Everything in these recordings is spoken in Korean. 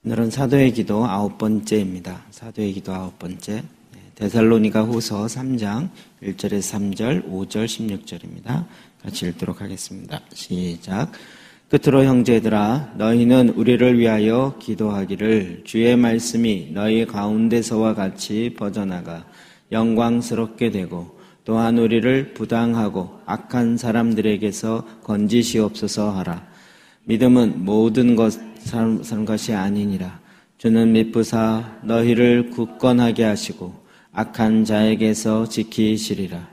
오늘은 사도의 기도 9번째입니다. 사도의 기도 9번째. 데살로니가 후서 3장 1절에서 3절, 5절, 16절입니다. 같이 읽도록 하겠습니다. 시작. 끝으로 형제들아, 너희는 우리를 위하여 기도하기를 주의 말씀이 너희 가운데서와 같이 퍼져나가 영광스럽게 되고 또한 우리를 부당하고 악한 사람들에게서 건지시옵소서 하라. 믿음은 모든 사는 것이 아니니라. 주는 미쁘사 너희를 굳건하게 하시고 악한 자에게서 지키시리라.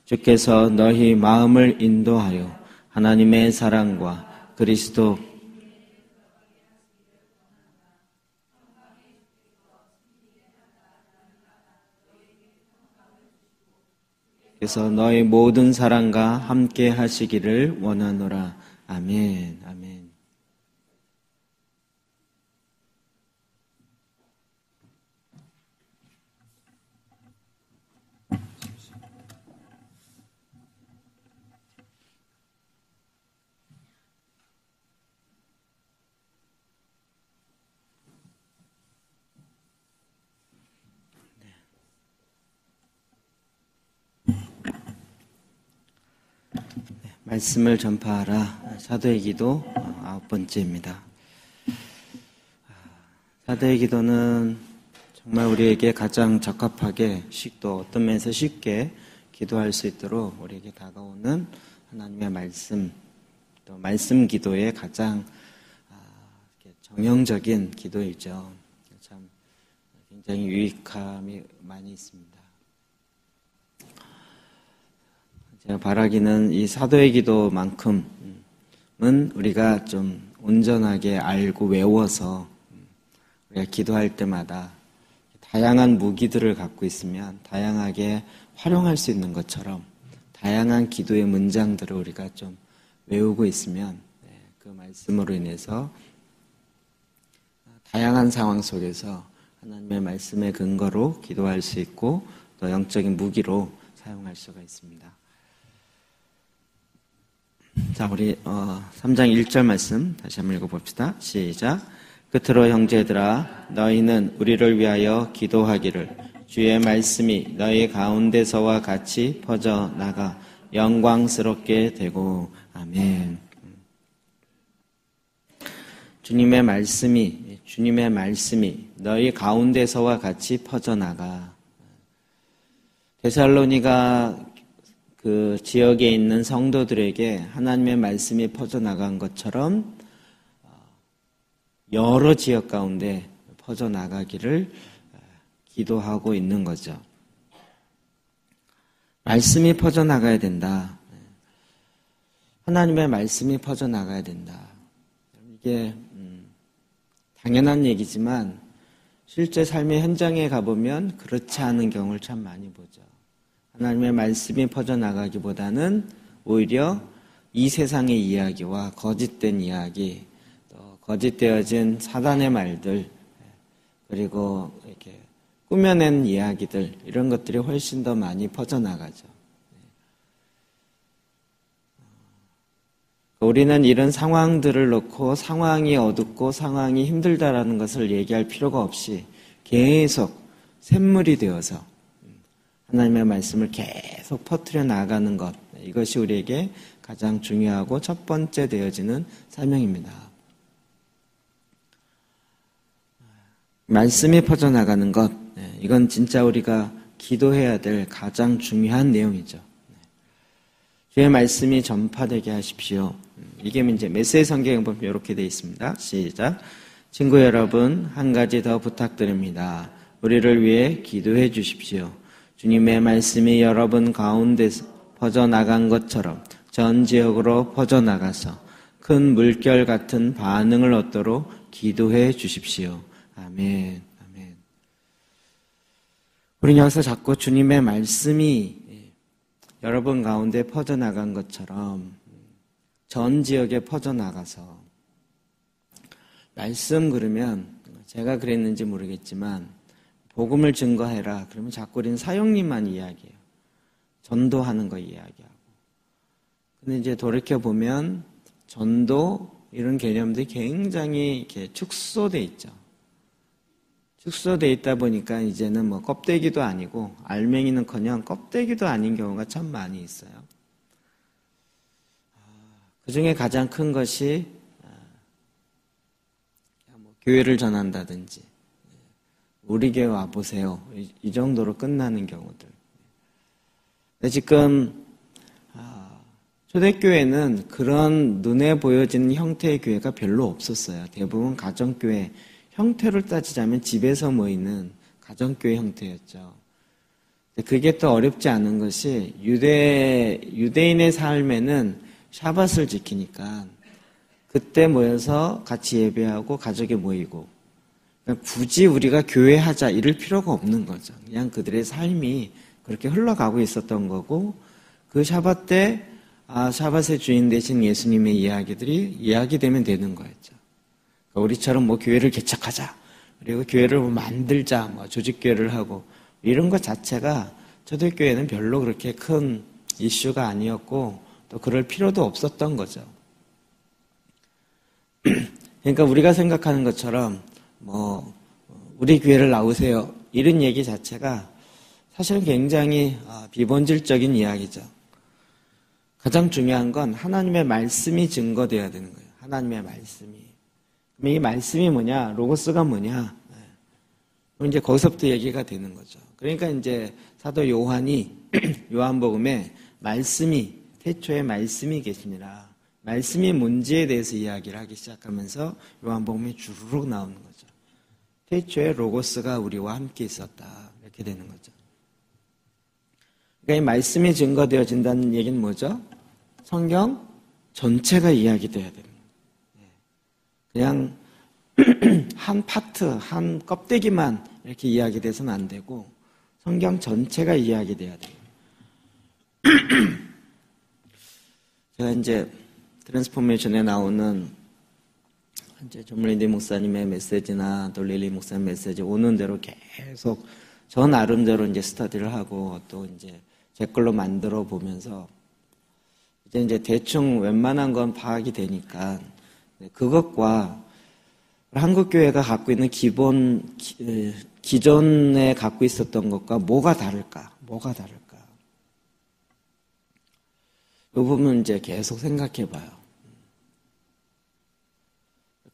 주께서 너희 마음을 인도하여 하나님의 사랑과 그리스도 그래서 너희 모든 사랑과 함께 하시기를 원하노라. 아멘. 아멘. 말씀을 전파하라. 사도의 기도 9번째입니다. 사도의 기도는 정말 우리에게 가장 적합하게 또 어떤 면에서 쉽게 기도할 수 있도록 우리에게 다가오는 하나님의 말씀, 또 말씀 기도의 가장 정형적인 기도이죠. 참 굉장히 유익함이 많이 있습니다. 제가 바라기는 이 사도의 기도만큼은 우리가 좀 온전하게 알고 외워서 우리가 기도할 때마다 다양한 무기들을 갖고 있으면 다양하게 활용할 수 있는 것처럼 다양한 기도의 문장들을 우리가 좀 외우고 있으면 그 말씀으로 인해서 다양한 상황 속에서 하나님의 말씀의 근거로 기도할 수 있고 또 영적인 무기로 사용할 수가 있습니다. 자, 우리 3장 1절 말씀 다시 한번 읽어봅시다. 시작. 끝으로 형제들아, 너희는 우리를 위하여 기도하기를 주의 말씀이 너희 가운데서와 같이 퍼져나가 영광스럽게 되고. 아멘. 주님의 말씀이 너희 가운데서와 같이 퍼져나가. 데살로니가 그 지역에 있는 성도들에게 하나님의 말씀이 퍼져나간 것처럼 여러 지역 가운데 퍼져나가기를 기도하고 있는 거죠. 말씀이 퍼져나가야 된다. 하나님의 말씀이 퍼져나가야 된다. 이게 당연한 얘기지만 실제 삶의 현장에 가보면 그렇지 않은 경우를 참 많이 보죠. 하나님의 말씀이 퍼져나가기보다는 오히려 이 세상의 이야기와 거짓된 이야기, 또 거짓되어진 사단의 말들, 그리고 이렇게 꾸며낸 이야기들, 이런 것들이 훨씬 더 많이 퍼져나가죠. 우리는 이런 상황들을 놓고 상황이 어둡고 상황이 힘들다라는 것을 얘기할 필요가 없이 계속 샘물이 되어서 하나님의 말씀을 계속 퍼뜨려 나가는 것, 이것이 우리에게 가장 중요하고 첫 번째 되어지는 사명입니다. 말씀이 퍼져나가는 것, 이건 진짜 우리가 기도해야 될 가장 중요한 내용이죠. 주의 말씀이 전파되게 하십시오. 이게 이제 메시지 성경에 보면 이렇게 되어 있습니다. 시작. 친구 여러분, 한 가지 더 부탁드립니다. 우리를 위해 기도해 주십시오. 주님의 말씀이 여러분 가운데서 퍼져나간 것처럼 전 지역으로 퍼져나가서 큰 물결 같은 반응을 얻도록 기도해 주십시오. 아멘. 아멘. 우리는 여기서 자꾸 주님의 말씀이 여러분 가운데 퍼져나간 것처럼 전 지역에 퍼져나가서 말씀 그러면 제가 그랬는지 모르겠지만 복음을 증거해라. 그러면 자꾸 우리는 사역님만 이야기해요. 전도하는 거 이야기하고. 근데 이제 돌이켜보면 전도 이런 개념들이 굉장히 이렇게 축소돼 있죠. 축소돼 있다 보니까 이제는 뭐 껍데기도 아니고 알맹이는커녕 껍데기도 아닌 경우가 참 많이 있어요. 그 중에 가장 큰 것이 뭐 교회를 전한다든지 우리 교회 와보세요. 이 정도로 끝나는 경우들. 근데 지금 초대교회는 그런 눈에 보여지는 형태의 교회가 별로 없었어요. 대부분 가정교회, 형태를 따지자면 집에서 모이는 가정교회 형태였죠. 그게 또 어렵지 않은 것이 유대인의 삶에는 샤밧을 지키니까 그때 모여서 같이 예배하고 가족이 모이고 그러니까 굳이 우리가 교회하자 이럴 필요가 없는 거죠. 그냥 그들의 삶이 그렇게 흘러가고 있었던 거고 그 샤밧 때 샤밧의 주인 되신 예수님의 이야기들이 이야기되면 되는 거였죠. 그러니까 우리처럼 뭐 교회를 개척하자, 그리고 교회를 뭐 만들자, 뭐 조직교회를 하고 이런 것 자체가 초대교회는 별로 그렇게 큰 이슈가 아니었고 또 그럴 필요도 없었던 거죠. 그러니까 우리가 생각하는 것처럼 뭐 우리 교회를 나오세요 이런 얘기 자체가 사실은 굉장히 비본질적인 이야기죠. 가장 중요한 건 하나님의 말씀이 증거되어야 되는 거예요. 하나님의 말씀이. 그럼 이 말씀이 뭐냐? 로고스가 뭐냐? 그럼 이제 거기서부터 얘기가 되는 거죠. 그러니까 이제 사도 요한이 요한복음에 말씀이 태초에 말씀이 계시니라. 말씀이 뭔지에 대해서 이야기를 하기 시작하면서 요한복음에 주르륵 나오는 거죠. 태초에 로고스가 우리와 함께 있었다. 이렇게 되는 거죠. 그러니까 이 말씀이 증거되어진다는 얘기는 뭐죠? 성경 전체가 이야기돼야 됩니다. 그냥 한 파트, 한 껍데기만 이렇게 이야기돼서는 안 되고 성경 전체가 이야기돼야 돼요. 제가 이제 트랜스포메이션에 나오는 이제 존 리 목사님의 메시지나 또 릴리 목사님 메시지 오는 대로 계속 저 나름대로 이제 스터디를 하고 또 이제 제 걸로 만들어 보면서 이제 대충 웬만한 건 파악이 되니까 그것과 한국교회가 갖고 있는 기존에 갖고 있었던 것과 뭐가 다를까? 이 부분 이제 계속 생각해 봐요.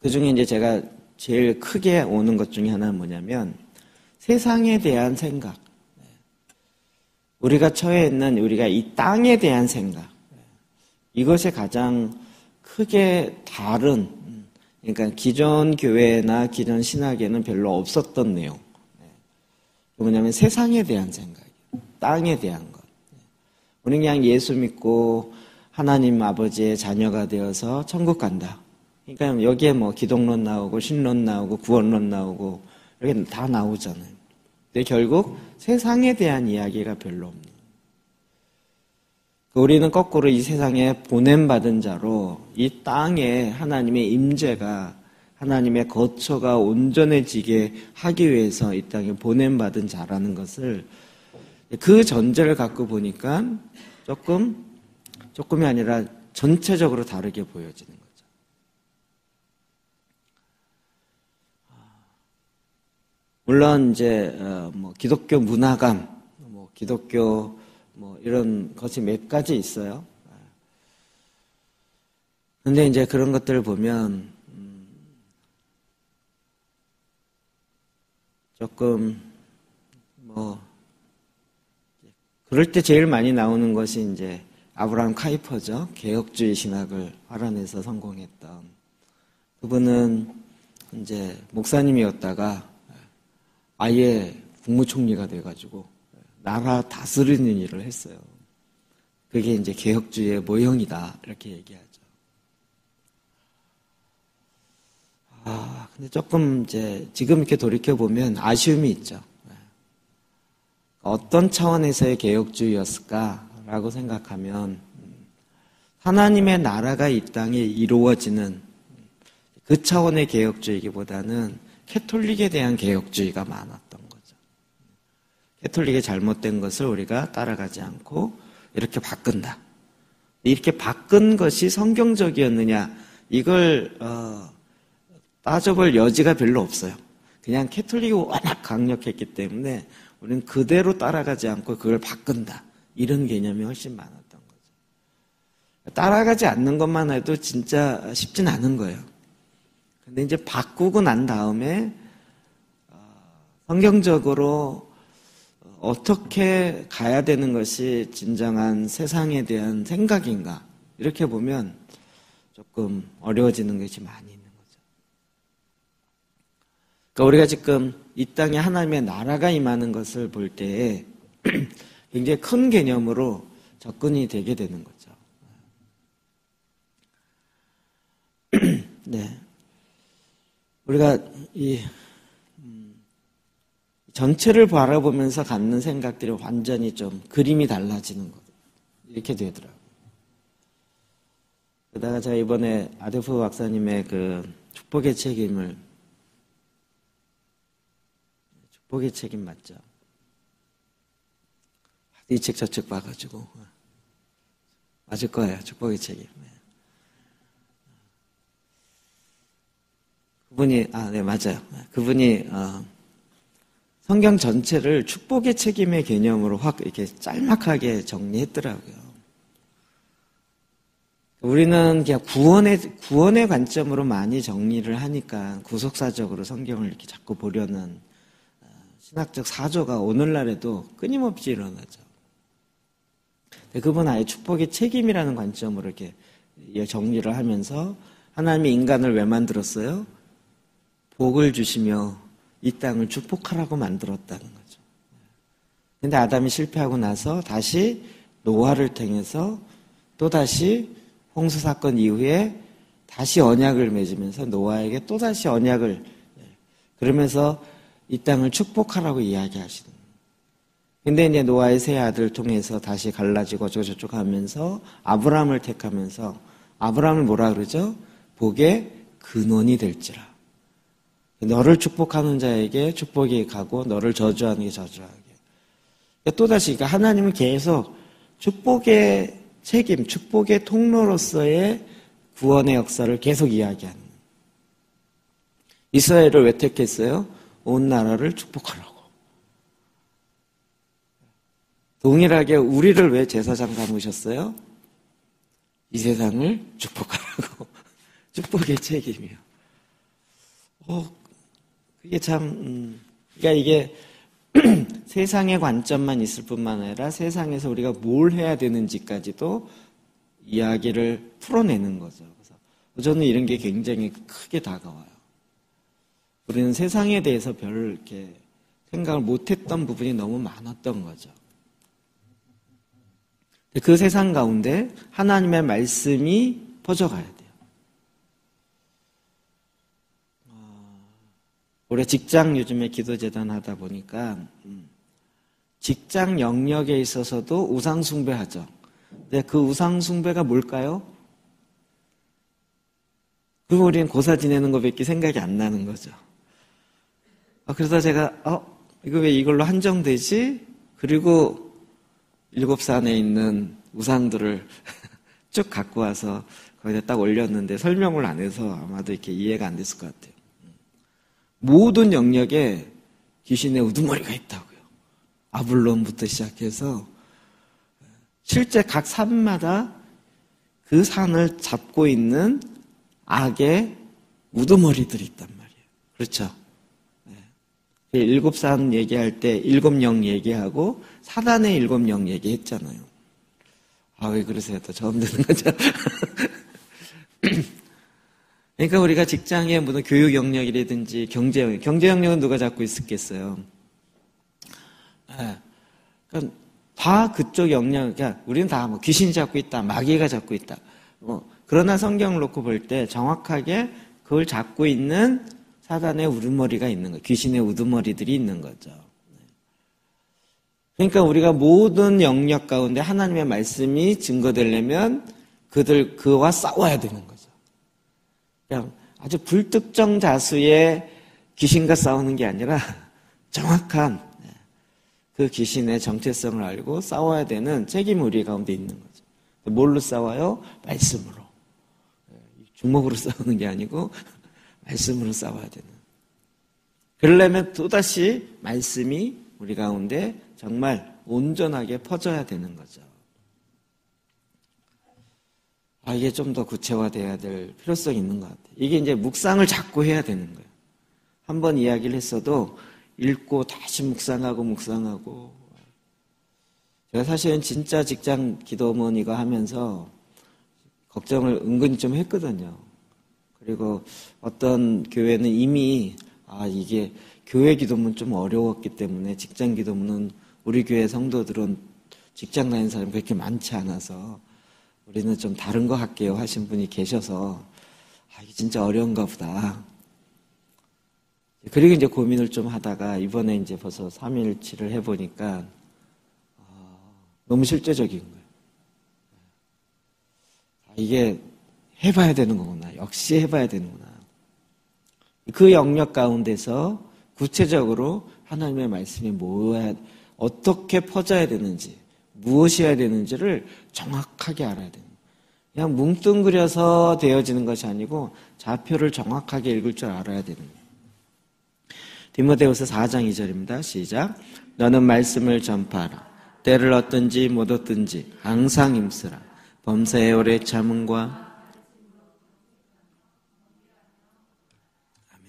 그 중에 이제 제가 제일 크게 오는 것 중에 하나는 뭐냐면 세상에 대한 생각. 우리가 처해 있는 우리가 이 땅에 대한 생각. 이것이 가장 크게 다른, 그러니까 기존 교회나 기존 신학에는 별로 없었던 내용. 뭐냐면 세상에 대한 생각, 땅에 대한 것. 우리는 그냥 예수 믿고 하나님 아버지의 자녀가 되어서 천국 간다. 그러니까 여기에 뭐 기독론 나오고 신론 나오고 구원론 나오고 이렇게 다 나오잖아요. 근데 결국 세상에 대한 이야기가 별로 없는. 우리는 거꾸로 이 세상에 보냄받은 자로 이 땅에 하나님의 임재가 하나님의 거처가 온전해지게 하기 위해서 이 땅에 보냄받은 자라는 것을 그 전제를 갖고 보니까 조금이 아니라 전체적으로 다르게 보여지는 거죠. 물론 이제 뭐 기독교 문화감, 뭐 기독교 뭐 이런 것이 몇 가지 있어요. 근데 이제 그런 것들을 보면 조금 뭐 그럴 때 제일 많이 나오는 것이 이제 아브라함 카이퍼죠. 개혁주의 신학을 알아내서 성공했던 그분은 이제 목사님이었다가 아예 국무총리가 돼가지고 나라 다스리는 일을 했어요. 그게 이제 개혁주의의 모형이다 이렇게 얘기하죠. 근데 조금 이제 지금 이렇게 돌이켜 보면 아쉬움이 있죠. 어떤 차원에서의 개혁주의였을까라고 생각하면 하나님의 나라가 이 땅에 이루어지는 그 차원의 개혁주의기보다는 캐톨릭에 대한 개혁주의가 많았던 거죠. 캐톨릭의 잘못된 것을 우리가 따라가지 않고 이렇게 바꾼다. 이렇게 바꾼 것이 성경적이었느냐 이걸 따져볼 여지가 별로 없어요. 그냥 캐톨릭이 워낙 강력했기 때문에 우리는 그대로 따라가지 않고 그걸 바꾼다. 이런 개념이 훨씬 많았던 거죠. 따라가지 않는 것만 해도 진짜 쉽진 않은 거예요. 근데 이제 바꾸고 난 다음에 성경적으로 어떻게 가야 되는 것이 진정한 세상에 대한 생각인가 이렇게 보면 조금 어려워지는 것이 많이 있는 거죠. 그러니까 우리가 지금 이 땅에 하나님의 나라가 임하는 것을 볼 때에 굉장히 큰 개념으로 접근이 되게 되는 거죠. 네, 우리가 이 전체를 바라보면서 갖는 생각들이 완전히 좀 그림이 달라지는 것 이렇게 되더라고요. 그러다가 제가 이번에 아데프 박사님의 그 축복의 책임 맞죠? 이 책 저 책 봐가지고 맞을 거예요. 축복의 책임. 그분이 네 맞아요. 그분이 성경 전체를 축복의 책임의 개념으로 확 이렇게 짤막하게 정리했더라고요. 우리는 그냥 구원의 관점으로 많이 정리를 하니까 구속사적으로 성경을 이렇게 자꾸 보려는 신학적 사조가 오늘날에도 끊임없이 일어나죠. 그분 아예 축복의 책임이라는 관점으로 이렇게 정리를 하면서 하나님이 인간을 왜 만들었어요? 복을 주시며 이 땅을 축복하라고 만들었다는 거죠. 근데 아담이 실패하고 나서 다시 노아를 통해서 또다시 홍수 사건 이후에 다시 언약을 맺으면서 노아에게 또다시 언약을 그러면서 이 땅을 축복하라고 이야기하시는 거예요. 근데 이제 노아의 세 아들 통해서 다시 갈라지고 어쩌고저쩌고 하면서 아브라함을 택하면서 아브라함을 뭐라 그러죠? 복의 근원이 될지라. 너를 축복하는 자에게 축복이 가고 너를 저주하는 게 저주하게. 또다시 그러니까 하나님은 계속 축복의 책임, 축복의 통로로서의 구원의 역사를 계속 이야기하는 거예요. 이스라엘을 왜 택했어요? 온 나라를 축복하라고. 동일하게 우리를 왜 제사장 삼으셨어요? 이 세상을 축복하라고. 축복의 책임이요. 그게 참, 그러니까 이게 세상의 관점만 있을 뿐만 아니라 세상에서 우리가 뭘 해야 되는지까지도 이야기를 풀어내는 거죠. 그래서 저는 이런 게 굉장히 크게 다가와요. 우리는 세상에 대해서 별 이렇게 생각을 못했던 부분이 너무 많았던 거죠. 그 세상 가운데 하나님의 말씀이 퍼져가야 돼요. 우리가 직장 요즘에 기도재단 하다 보니까 직장 영역에 있어서도 우상숭배하죠. 근데 그 우상숭배가 뭘까요? 그리고 우리는 고사 지내는 것밖에 생각이 안 나는 거죠. 그래서 제가 이거 왜 이걸로 한정되지? 그리고 7산에 있는 우상들을 쭉 갖고 와서 거기다 딱 올렸는데 설명을 안 해서 아마도 이렇게 이해가 안 됐을 것 같아요. 모든 영역에 귀신의 우두머리가 있다고요. 아블론부터 시작해서 실제 각 산마다 그 산을 잡고 있는 악의 우두머리들이 있단 말이에요. 그렇죠? 7산 얘기할 때 7영 얘기하고 사단의 7영 얘기했잖아요. 왜 그러세요? 또 처음 듣는 거죠? 그러니까 우리가 직장의 무슨 교육 영역이라든지 경제 영역은 누가 잡고 있었겠어요? 그러니까 다 그쪽 영역, 그러니까 우리는 다 뭐 귀신이 잡고 있다, 마귀가 잡고 있다. 그러나 성경을 놓고 볼 때 정확하게 그걸 잡고 있는 사단의 우두머리가 있는 거예요. 귀신의 우두머리들이 있는 거죠. 그러니까 우리가 모든 영역 가운데 하나님의 말씀이 증거되려면 그와 싸워야 되는 거죠. 그냥 아주 불특정 다수의 귀신과 싸우는 게 아니라 정확한 그 귀신의 정체성을 알고 싸워야 되는 책임이 우리 가운데 있는 거죠. 뭘로 싸워요? 말씀으로. 주먹으로 싸우는 게 아니고 말씀으로 싸워야 되는. 그러려면 또다시 말씀이 우리 가운데 정말 온전하게 퍼져야 되는 거죠. 이게 좀 더 구체화돼야 될 필요성이 있는 것 같아요. 이게 이제 묵상을 자꾸 해야 되는 거예요. 한번 이야기를 했어도 읽고 다시 묵상하고 제가 사실은 진짜 직장 기도원 이거 하면서 걱정을 은근히 좀 했거든요. 그리고 어떤 교회는 이미 이게 교회 기도문 좀 어려웠기 때문에 직장 기도문은 우리 교회 성도들은 직장 다니는 사람이 그렇게 많지 않아서 우리는 좀 다른 거 할게요 하신 분이 계셔서 이게 진짜 어려운가 보다. 그리고 이제 고민을 좀 하다가 이번에 이제 벌써 3일치를 해보니까 너무 실제적인 거예요. 이게 해봐야 되는 거구나. 역시 해봐야 되는구나. 그 영역 가운데서 구체적으로 하나님의 말씀이 어떻게 퍼져야 되는지, 무엇이 해야 되는지를 정확하게 알아야 됩니다. 그냥 뭉뚱그려서 되어지는 것이 아니고 좌표를 정확하게 읽을 줄 알아야 되는 거예요. 디모데후서 4장 2절입니다. 시작. 너는 말씀을 전파하라. 때를 얻든지 못 얻든지 항상 힘쓰라. 범사에 오래 참음과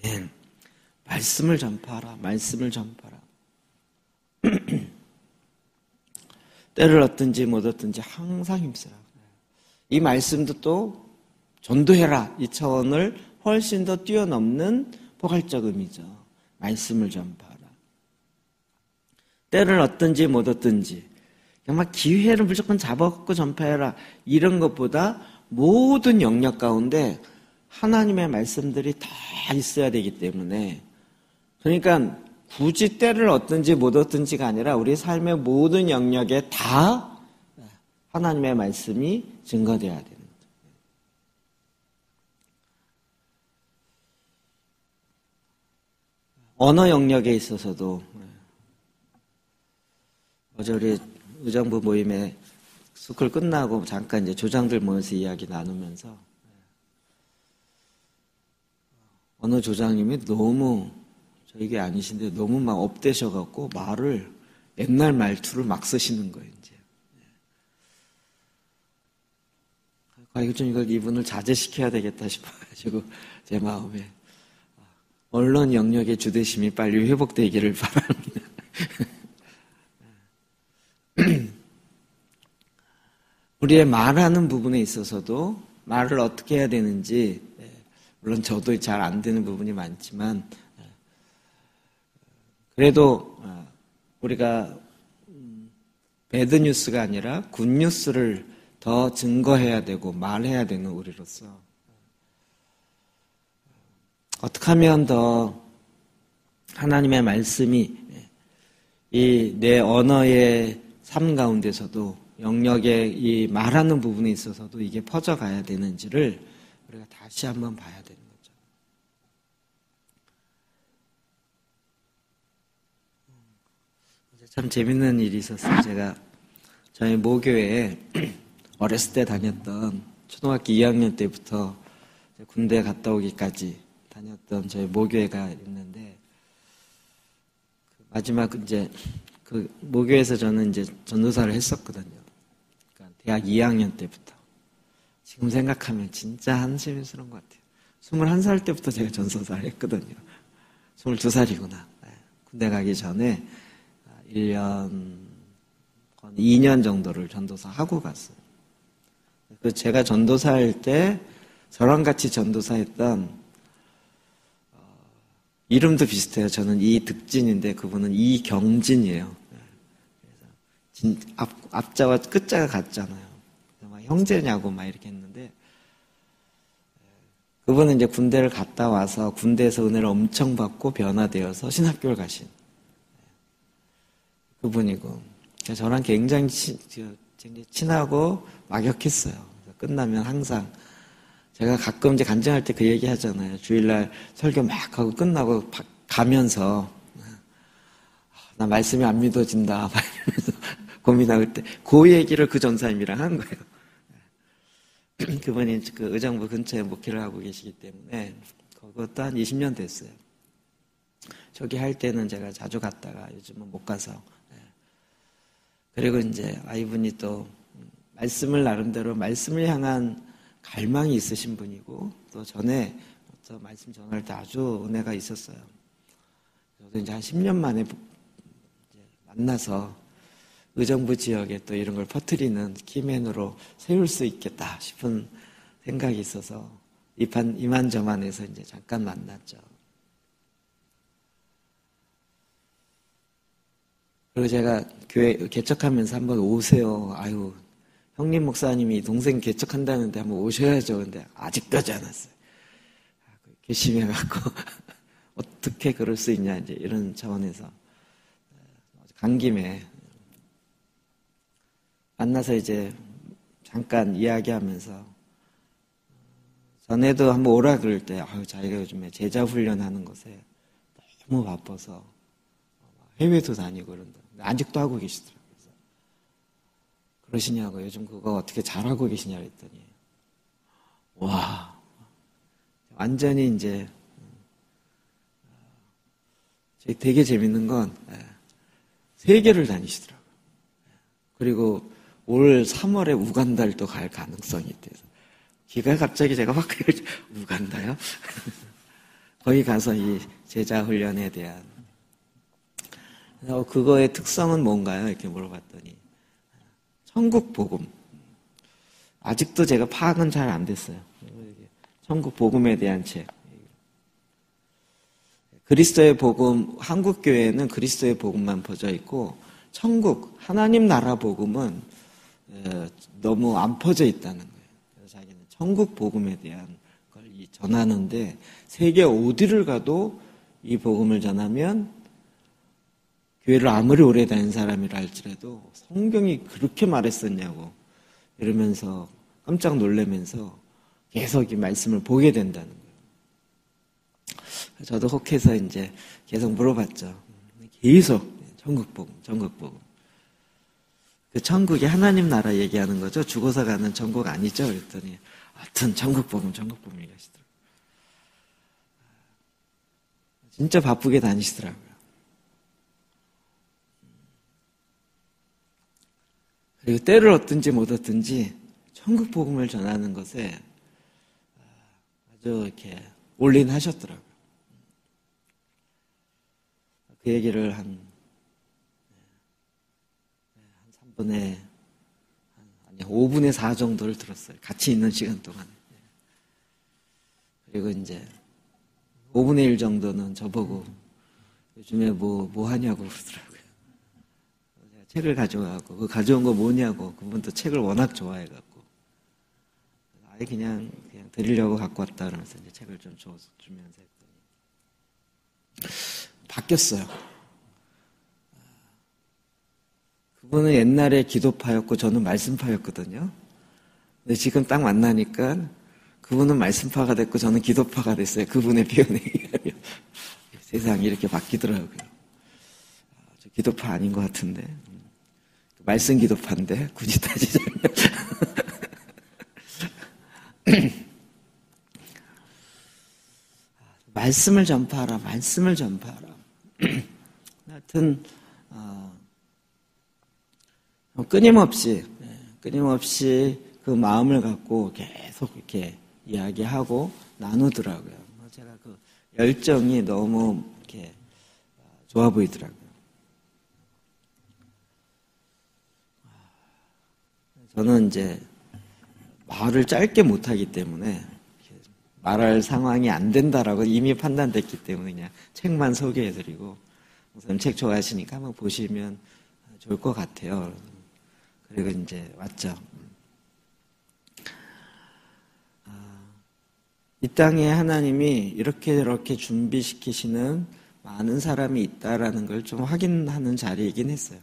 아멘. 말씀을 전파하라. 말씀을 전파하라. 때를 얻든지 못 얻든지 항상 힘쓰라. 이 말씀도 또 전도해라. 이 차원을 훨씬 더 뛰어넘는 포괄적 의미죠. 말씀을 전파하라. 때를 얻든지 못 얻든지 정말 기회를 무조건 잡아갖고 전파해라. 이런 것보다 모든 영역 가운데 하나님의 말씀들이 다 있어야 되기 때문에 그러니까 굳이 때를 얻든지 못 얻든지가 아니라 우리 삶의 모든 영역에 다 하나님의 말씀이 증거되어야 되는 거죠. 언어 영역에 있어서도 어제 우리 의정부 모임에 스쿨 끝나고 잠깐 이제 조장들 모여서 이야기 나누면서 어느 조장님이 너무 저에게 아니신데 너무 막 업되셔갖고 말을 옛날 말투를 막 쓰시는 거예요. 이제 이거 좀 이분을 자제시켜야 되겠다 싶어가지고 제 마음에 언론 영역의 주대심이 빨리 회복되기를 바랍니다. 우리의 말하는 부분에 있어서도 말을 어떻게 해야 되는지 물론 저도 잘 안 되는 부분이 많지만 그래도 우리가 배드뉴스가 아니라 굿뉴스를 더 증거해야 되고 말해야 되는 우리로서 어떻게 하면 더 하나님의 말씀이 이 내 언어의 삶 가운데서도 영역에 이 말하는 부분에 있어서도 이게 퍼져가야 되는지를 우리가 다시 한번 봐야 되는 거죠. 참 재밌는 일이 있었어요. 제가 저희 모교회에 어렸을 때 다녔던 초등학교 2학년 때부터 군대 갔다 오기까지 다녔던 저희 모교회가 있는데 마지막 이제 그 모교회에서 저는 이제 전도사를 했었거든요. 그러니까 대학 2학년 때부터. 지금 생각하면 진짜 한심스러운 것 같아요. 21살 때부터 제가 전도사를 했거든요. 22살이구나. 군대 가기 전에 1년, 2년 정도를 전도사 하고 갔어요. 그 제가 전도사 할 때 저랑 같이 전도사 했던 이름도 비슷해요. 저는 이득진인데 그분은 이경진이에요. 그래서 앞자와 끝자가 같잖아요. 막 형제냐고 막 이렇게 했는데 그분은 이제 군대를 갔다 와서 군대에서 은혜를 엄청 받고 변화되어서 신학교를 가신 그분이고 저랑 굉장히 친하고 막역했어요. 끝나면 항상 제가 가끔 이제 간증할 때 그 얘기 하잖아요. 주일날 설교 막 하고 끝나고 가면서 나 말씀이 안 믿어진다 막 이러면서 고민할 때 그 얘기를 그 전사님이랑 한 거예요. 그분이 그 의정부 근처에 목회를 하고 계시기 때문에 그것도 한 20년 됐어요. 저기 할 때는 제가 자주 갔다가 요즘은 못 가서. 그리고 이제 이분이 또 말씀을 나름대로 말씀을 향한 갈망이 있으신 분이고 또 전에 또 말씀 전할 때 아주 은혜가 있었어요. 저도 이제 한 10년 만에 만나서 의정부 지역에 또 이런 걸 퍼뜨리는 키맨으로 세울 수 있겠다 싶은 생각이 있어서 이만저만해서 이제 잠깐 만났죠. 그리고 제가 교회 개척하면서 한번 오세요. 아유, 형님 목사님이 동생 개척한다는데 한번 오셔야죠. 근데 아직까지 안 왔어요. 괘씸해갖고 어떻게 그럴 수 있냐 이제 이런 차원에서 간 김에 만나서 이제 잠깐 이야기하면서 전에도 한번 오라 그럴 때 자기가 요즘에 제자 훈련하는 것에 너무 바빠서 해외도 다니고 그런다. 아직도 하고 계시더라고요. 그러시냐고 요즘 그거 어떻게 잘하고 계시냐 그랬더니 와 완전히 이제 되게 재밌는 건 세계를 다니시더라고요. 그리고 올 3월에 우간다를 또 갈 가능성이 있대서 귀가 갑자기 제가 확 우간다요? 거기 가서 이 제자 훈련에 대한 그거의 특성은 뭔가요? 이렇게 물어봤더니 천국 복음. 아직도 제가 파악은 잘 안 됐어요. 천국 복음에 대한 책. 그리스도의 복음, 한국 교회에는 그리스도의 복음만 퍼져 있고 천국, 하나님 나라 복음은 너무 안 퍼져 있다는 거예요. 그래서 자기는 천국 복음에 대한 걸 전하는데 세계 어디를 가도 이 복음을 전하면 교회를 아무리 오래 다닌 사람이라 할지라도 성경이 그렇게 말했었냐고 이러면서 깜짝 놀라면서 계속 이 말씀을 보게 된다는 거예요. 저도 혹해서 이제 계속 물어봤죠. 계속 천국 복음. 그 천국이 하나님 나라 얘기하는 거죠. 죽어서 가는 천국 아니죠? 그랬더니 하여튼 천국 복음 얘기하시더라고요. 진짜 바쁘게 다니시더라고요. 그리고 때를 얻든지 못 얻든지 천국 복음을 전하는 것에 아주 이렇게 올인하셨더라고요. 그 얘기를 한 5분의 4 정도를 들었어요. 같이 있는 시간 동안. 그리고 이제 5분의 1 정도는 저보고 요즘에 뭐 하냐고 그러더라고요. 제가 책을 가져가고 그 가져온 거 뭐냐고 그분도 책을 워낙 좋아해갖고 아예 그냥 드리려고 갖고 왔다 그러면서 이제 책을 좀 주면서 했더니 바뀌었어요. 그분은 옛날에 기도파였고 저는 말씀파였거든요. 근데 지금 딱 만나니까 그분은 말씀파가 됐고 저는 기도파가 됐어요. 그분의 표현에 의하면. 세상이 이렇게 바뀌더라고요. 저 기도파 아닌 것 같은데. 말씀 기도파인데 굳이 따지자면. 말씀을 전파하라. 하여튼 끊임없이 그 마음을 갖고 계속 이렇게 이야기하고 나누더라고요. 제가 그 열정이 너무 이렇게 좋아 보이더라고요. 저는 이제 말을 짧게 못하기 때문에 말할 상황이 안 된다라고 이미 판단됐기 때문에 그냥 책만 소개해드리고 우선 책 좋아하시니까 한번 보시면 좋을 것 같아요. 그리고 이제 왔죠. 이 땅에 하나님이 이렇게 준비시키시는 많은 사람이 있다라는 걸 좀 확인하는 자리이긴 했어요.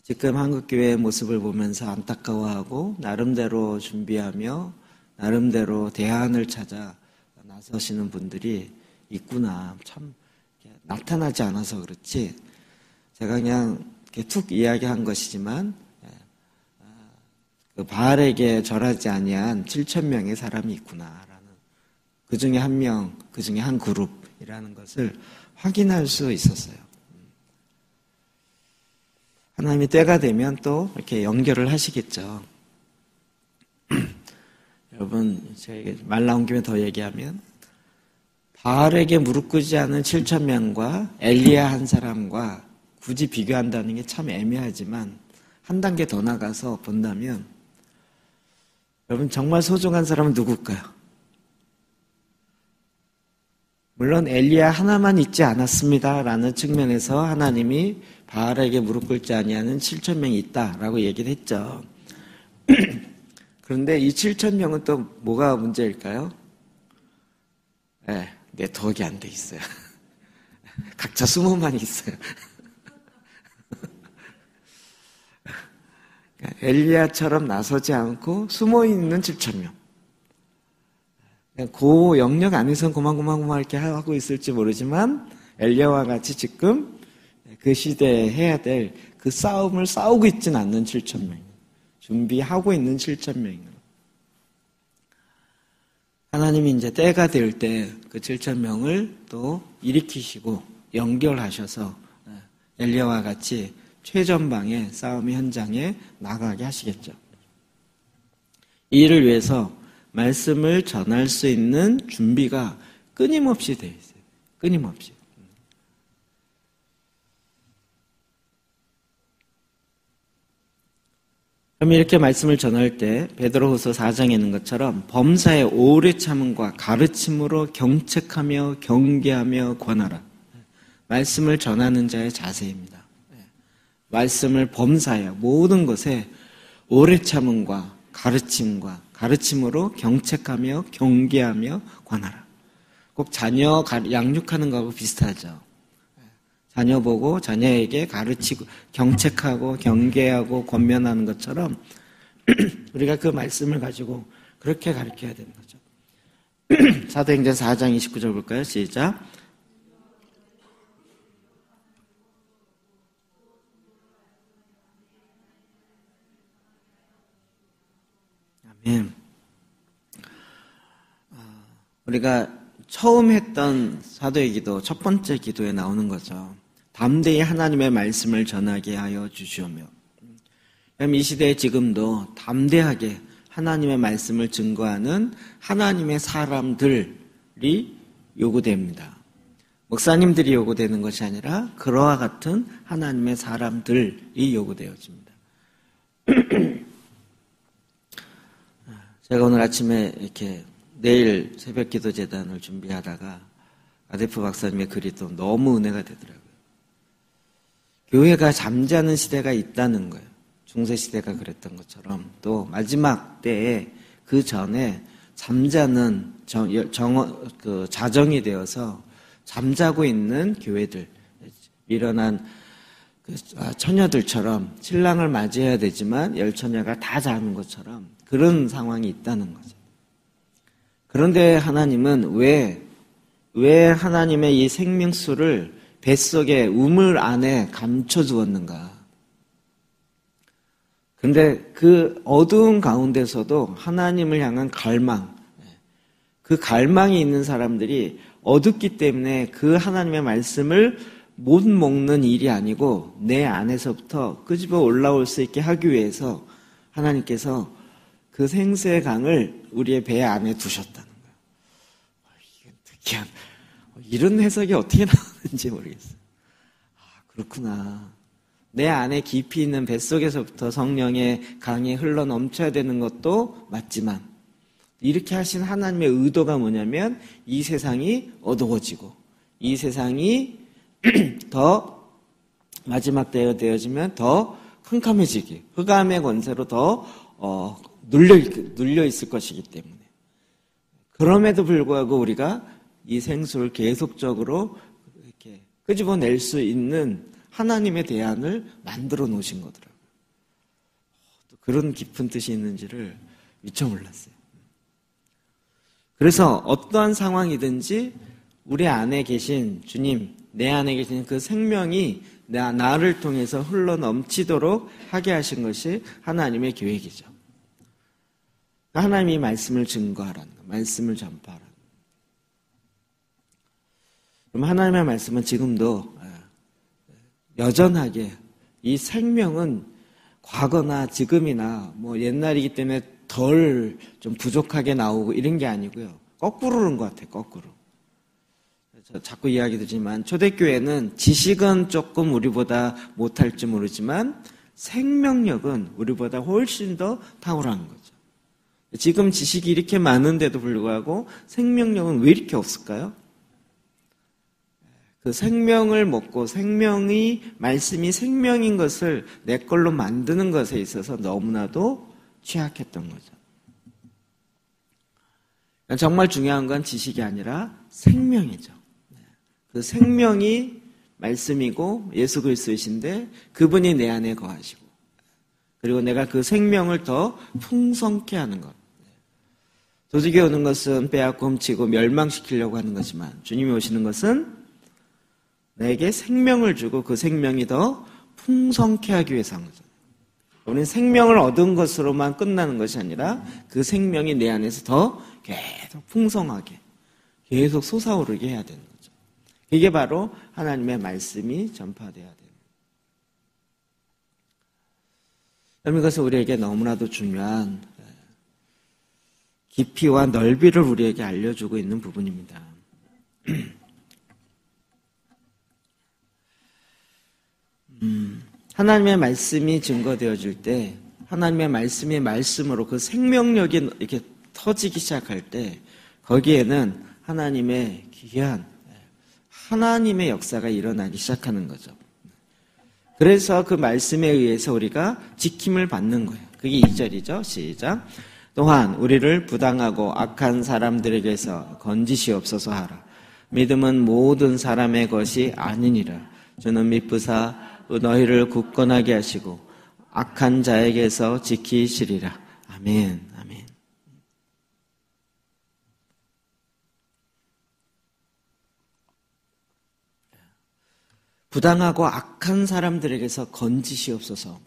지금 한국교회의 모습을 보면서 안타까워하고 나름대로 준비하며 나름대로 대안을 찾아 나서시는 분들이 있구나. 참 나타나지 않아서 그렇지 제가 그냥 이렇게 툭 이야기한 것이지만 그 바알에게 절하지 아니한 7,000명의 사람이 있구나라는 그 중에 한 명, 그 중에 한 그룹 하나님이라는 것을 확인할 수 있었어요. 하나님이 때가 되면 또 이렇게 연결을 하시겠죠. 여러분, 제가 말 나온 김에 더 얘기하면 바알에게 무릎 꿇지 않은 7,000명과 엘리야 한 사람과 굳이 비교한다는 게 참 애매하지만 한 단계 더 나가서 본다면 여러분 정말 소중한 사람은 누굴까요? 물론 엘리야 하나만 있지 않았습니다라는 측면에서 하나님이 바알에게 무릎 꿇지 아니하는 7,000명이 있다라고 얘기를 했죠. 그런데 이 7,000명은 또 뭐가 문제일까요? 네, 네트워크가 안 돼 있어요. 각자 20만 있어요. 엘리야처럼 나서지 않고 숨어있는 7,000명. 그 영역 안에서는 고만고만 이렇게 하고 있을지 모르지만 엘리야와 같이 지금 그 시대에 해야 될 그 싸움을 싸우고 있지는 않는 7,000명. 준비하고 있는 7,000명입니다. 하나님이 이제 때가 될 때 그 7,000명을 또 일으키시고 연결하셔서 엘리야와 같이 최전방의 싸움의 현장에 나가게 하시겠죠. 이 일을 위해서 말씀을 전할 수 있는 준비가 끊임없이 되어 있어요. 끊임없이. 그럼 이렇게 말씀을 전할 때 베드로후서 4장에 있는 것처럼 범사의 오래 참음과 가르침으로 경책하며 경계하며 권하라. 말씀을 전하는 자의 자세입니다. 말씀을 범사에 모든 것에 오래 참음과 가르침으로 경책하며 경계하며 권하라. 꼭 자녀 양육하는 거하고 비슷하죠. 자녀 보고 자녀에게 가르치고 경책하고 경계하고 권면하는 것처럼 우리가 그 말씀을 가지고 그렇게 가르쳐야 되는 거죠. 사도행전 4장 29절 볼까요? 시작. 아멘. 우리가 처음 했던 사도의 기도, 첫 번째 기도에 나오는 거죠. 담대히 하나님의 말씀을 전하게 하여 주시오며. 그럼 이 시대에 지금도 담대하게 하나님의 말씀을 증거하는 하나님의 사람들이 요구됩니다. 목사님들이 요구되는 것이 아니라 그와 같은 하나님의 사람들이 요구되어집니다. 제가 오늘 아침에 이렇게 내일 새벽 기도 재단을 준비하다가 아데프 박사님의 글이 또 너무 은혜가 되더라고요. 교회가 잠자는 시대가 있다는 거예요. 중세시대가 그랬던 것처럼 또 마지막 때에 그 전에 잠자는 자정이 되어서 잠자고 있는 교회들, 일어난 처녀들처럼 신랑을 맞이해야 되지만 열처녀가 다 자는 것처럼 그런 상황이 있다는 거죠. 그런데 하나님은 왜 하나님의 이 생명수를 뱃속에 우물 안에 감춰두었는가? 그런데 그 어두운 가운데서도 하나님을 향한 갈망, 그 갈망이 있는 사람들이 어둡기 때문에 그 하나님의 말씀을 못 먹는 일이 아니고 내 안에서부터 끄집어 올라올 수 있게 하기 위해서 하나님께서 그 생수의 강을 우리의 배 안에 두셨다는 거예요. 이게 특이한, 이런 해석이 어떻게 나오는지 모르겠어요. 그렇구나. 내 안에 깊이 있는 뱃속에서부터 성령의 강이 흘러 넘쳐야 되는 것도 맞지만 이렇게 하신 하나님의 의도가 뭐냐면 이 세상이 어두워지고 이 세상이 더 마지막 때가 되어지면 더 캄캄해지기, 흑암의 권세로 더 눌려 있을 것이기 때문에 그럼에도 불구하고 우리가 이 생수를 계속적으로 이렇게 끄집어낼 수 있는 하나님의 대안을 만들어 놓으신 거더라고요. 또 그런 깊은 뜻이 있는지를 미처 몰랐어요. 그래서 어떠한 상황이든지 우리 안에 계신 주님, 내 안에 계신 그 생명이 나를 통해서 흘러 넘치도록 하게 하신 것이 하나님의 계획이죠. 하나님이 말씀을 증거하라는 거, 말씀을 전파하라는 거. 그럼 하나님의 말씀은 지금도 여전하게 이 생명은 과거나 지금이나 뭐 옛날이기 때문에 덜 좀 부족하게 나오고 이런 게 아니고요. 거꾸로는 것 같아요. 거꾸로. 자꾸 이야기 드리지만 초대교회는 지식은 조금 우리보다 못할지 모르지만 생명력은 우리보다 훨씬 더 탁월한 거죠. 지금 지식이 이렇게 많은데도 불구하고 생명력은 왜 이렇게 없을까요? 그 생명을 먹고 말씀이 생명인 것을 내 걸로 만드는 것에 있어서 너무나도 취약했던 거죠. 정말 중요한 건 지식이 아니라 생명이죠. 그 생명이 말씀이고 예수 그리스도이신데 그분이 내 안에 거하시고 그리고 내가 그 생명을 더 풍성케 하는 것. 조직에 오는 것은 빼앗고 훔치고 멸망시키려고 하는 거지만 주님이 오시는 것은 내게 생명을 주고 그 생명이 더 풍성케 하기 위해서 한 거죠. 우리는 생명을 얻은 것으로만 끝나는 것이 아니라 그 생명이 내 안에서 더 계속 풍성하게 계속 솟아오르게 해야 되는 거죠. 이게 바로 하나님의 말씀이 전파돼야 됩니다. 여러분 이것은 우리에게 너무나도 중요한 깊이와 넓이를 우리에게 알려주고 있는 부분입니다. 하나님의 말씀이 증거되어질 때 하나님의 말씀이 말씀으로 그 생명력이 이렇게 터지기 시작할 때 거기에는 하나님의 귀한 하나님의 역사가 일어나기 시작하는 거죠. 그래서 그 말씀에 의해서 우리가 지킴을 받는 거예요. 그게 2절이죠. 시작. 또한 우리를 부당하고 악한 사람들에게서 건지시옵소서 하라. 믿음은 모든 사람의 것이 아니니라. 주는 미쁘사 너희를 굳건하게 하시고 악한 자에게서 지키시리라. 아멘. 아멘. 부당하고 악한 사람들에게서 건지시옵소서.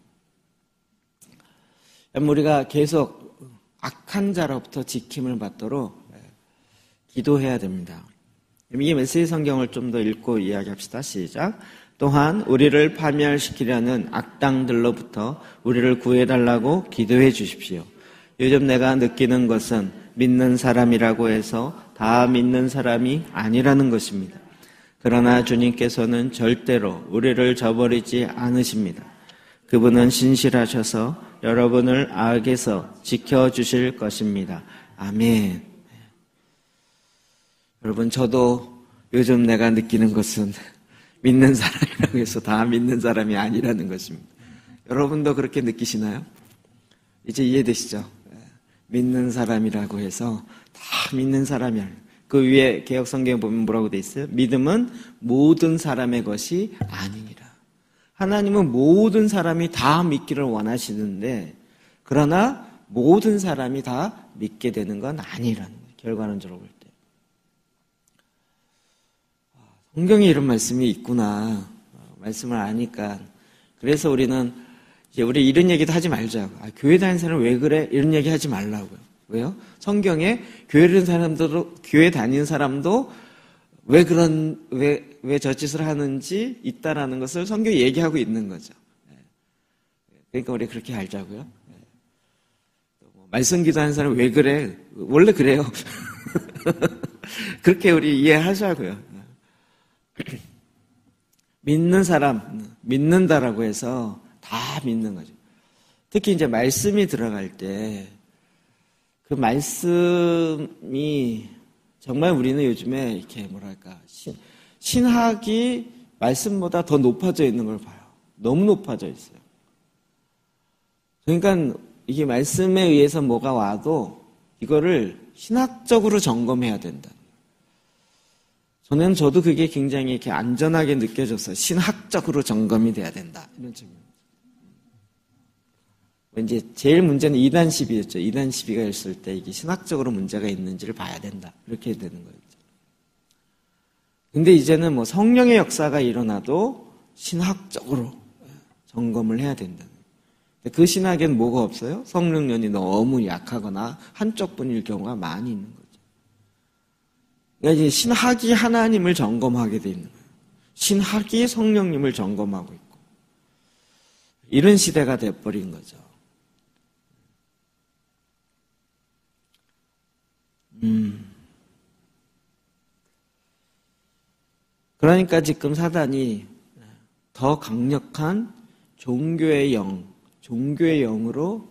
우리가 계속 악한 자로부터 지킴을 받도록 기도해야 됩니다. 이 메시지 성경을 좀 더 읽고 이야기합시다. 시작. 또한 우리를 파멸시키려는 악당들로부터 우리를 구해달라고 기도해 주십시오. 요즘 내가 느끼는 것은 믿는 사람이라고 해서 다 믿는 사람이 아니라는 것입니다. 그러나 주님께서는 절대로 우리를 저버리지 않으십니다. 그분은 신실하셔서 여러분을 악에서 지켜주실 것입니다. 아멘. 여러분, 저도 요즘 내가 느끼는 것은 믿는 사람이라고 해서 다 믿는 사람이 아니라는 것입니다. 여러분도 그렇게 느끼시나요? 이제 이해되시죠? 믿는 사람이라고 해서 다 믿는 사람이 아니에요. 그 위에 개역성경에 보면 뭐라고 돼 있어요? 믿음은 모든 사람의 것이 아니니라. 하나님은 모든 사람이 다 믿기를 원하시는데 그러나 모든 사람이 다 믿게 되는 건 아니라는 거예요. 결과론적으로 볼 때. 성경에 이런 말씀이 있구나. 말씀을 아니까. 그래서 우리는 이제 우리 이런 얘기도 하지 말자고. 교회 다니는 사람 왜 그래? 이런 얘기 하지 말라고요. 왜요? 성경에 교회 다니는 사람도 왜 저 짓을 하는지 있다라는 것을 성경이 얘기하고 있는 거죠. 그러니까 우리 그렇게 알자고요. 말씀 기도하는 사람 왜 그래? 원래 그래요. 그렇게 우리 이해하자고요. 믿는 사람, 믿는다라고 해서 다 믿는 거죠. 특히 이제 말씀이 들어갈 때 그 말씀이 정말 우리는 요즘에 이렇게 뭐랄까 신학이 말씀보다 더 높아져 있는 걸 봐요. 너무 높아져 있어요. 그러니까 이게 말씀에 의해서 뭐가 와도 이거를 신학적으로 점검해야 된다. 저도 그게 굉장히 이렇게 안전하게 느껴졌어요. 신학적으로 점검이 돼야 된다. 이런 점입니다. 이제 제일 문제는 2단 시비였죠. 2단 시비가 있을 때 이게 신학적으로 문제가 있는지를 봐야 된다. 이렇게 되는 거예요. 근데 이제는 뭐 성령의 역사가 일어나도 신학적으로 점검을 해야 된다. 그 신학에는 뭐가 없어요? 성령론이 너무 약하거나 한쪽 분일 경우가 많이 있는 거죠. 그러니까 이제 신학이 하나님을 점검하게 돼 있는 거예요. 신학이 성령님을 점검하고 있고. 이런 시대가 돼버린 거죠. 그러니까 지금 사단이 더 강력한 종교의 영으로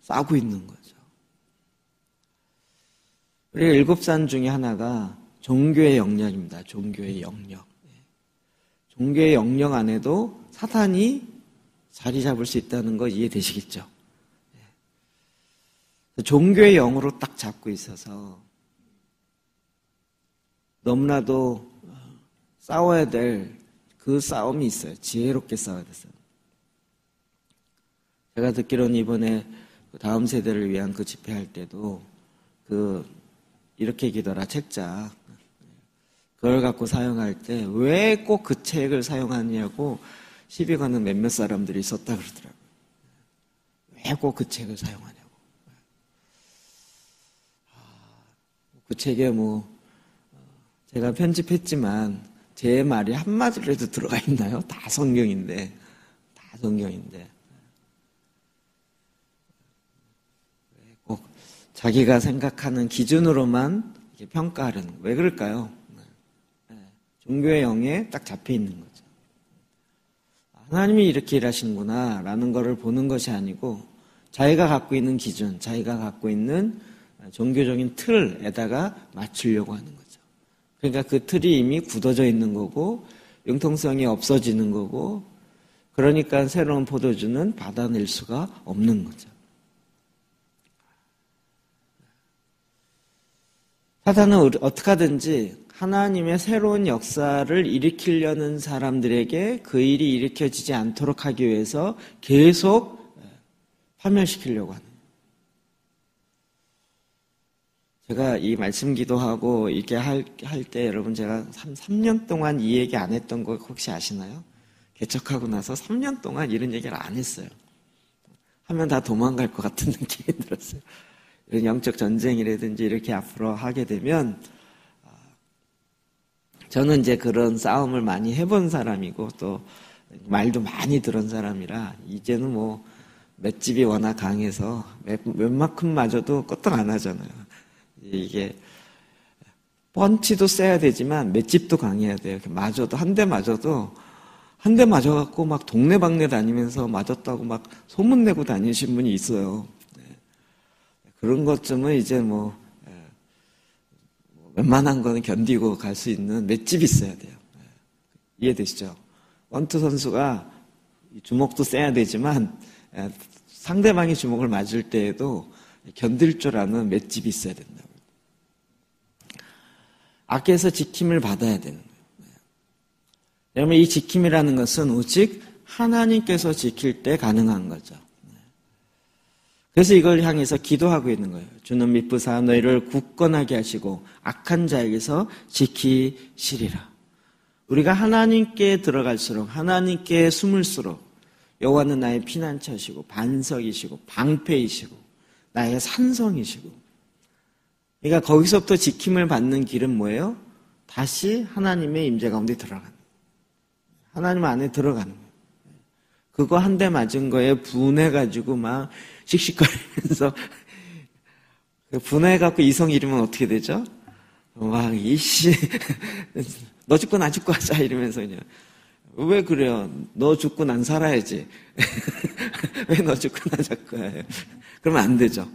싸고 있는 거죠. 우리가 7산 중에 하나가 종교의 영역입니다. 종교의 영역. 종교의 영역 안에도 사탄이 자리 잡을 수 있다는 거 이해되시겠죠? 종교의 영으로 딱 잡고 있어서 너무나도 싸워야 될 그 싸움이 있어요. 지혜롭게 싸워야 됐어요. 제가 듣기로는 이번에 다음 세대를 위한 그 집회할 때도 이렇게 기도라 책자 그걸 갖고 사용할 때 왜 꼭 그 책을 사용하냐고 시비 거는 몇몇 사람들이 있었다 그러더라고요. 왜 꼭 그 책을 사용하냐고. 그 책에 제가 편집했지만 제 말이 한마디라도 들어가 있나요? 다 성경인데. 꼭 자기가 생각하는 기준으로만 평가하려는 왜 그럴까요? 종교의 영에 딱 잡혀 있는 거죠. 하나님이 이렇게 일하시는구나 라는 것을 보는 것이 아니고 자기가 갖고 있는 기준, 자기가 갖고 있는 종교적인 틀에다가 맞추려고 하는 거죠. 그러니까 그 틀이 이미 굳어져 있는 거고 융통성이 없어지는 거고 그러니까 새로운 포도주는 받아낼 수가 없는 거죠. 사탄은 어떻게 하든지 하나님의 새로운 역사를 일으키려는 사람들에게 그 일이 일으켜지지 않도록 하기 위해서 계속 파멸시키려고 하는 거예요. 제가 이 말씀 기도하고 이렇게 할 때 여러분 제가 3년 동안 이 얘기 안 했던 거 혹시 아시나요? 개척하고 나서 3년 동안 이런 얘기를 안 했어요. 하면 다 도망갈 것 같은 느낌이 들었어요. 이런 영적 전쟁이라든지 이렇게 앞으로 하게 되면 저는 이제 그런 싸움을 많이 해본 사람이고 또 말도 많이 들은 사람이라 이제는 맷집이 워낙 강해서 웬만큼 맞아도 끄떡 안 하잖아요. 이게 펀치도 세야 되지만 맷집도 강해야 돼요. 맞아도 한 대 맞아갖고 막 동네방네 다니면서 맞았다고 막 소문내고 다니신 분이 있어요. 그런 것쯤은 이제 웬만한 거는 견디고 갈 수 있는 맷집이 있어야 돼요. 이해되시죠? 권투 선수가 주먹도 세야 되지만 상대방이 주먹을 맞을 때에도 견딜 줄 아는 맷집이 있어야 된다고요. 악에서 지킴을 받아야 되는 거예요. 여러분 이 지킴이라는 것은 오직 하나님께서 지킬 때 가능한 거죠. 그래서 이걸 향해서 기도하고 있는 거예요. 주는 미쁘사 너희를 굳건하게 하시고 악한 자에게서 지키시리라. 우리가 하나님께 들어갈수록 하나님께 숨을수록 여호와는 나의 피난처시고 반석이시고 방패이시고 나의 산성이시고 그러니까 거기서부터 지킴을 받는 길은 뭐예요? 다시 하나님의 임재 가운데 들어가는 거예요. 하나님 안에 들어가는 거예요. 그거 한 대 맞은 거에 분해가지고 막 씩씩거리면서 분해해갖고 이성 잃으면 어떻게 되죠? 막 이씨 너 죽고 나 죽고 하자 이러면서 그냥 왜 그래요? 너 죽고 난 살아야지. 왜 너 죽고 나 자꾸 해요? 그러면 안 되죠.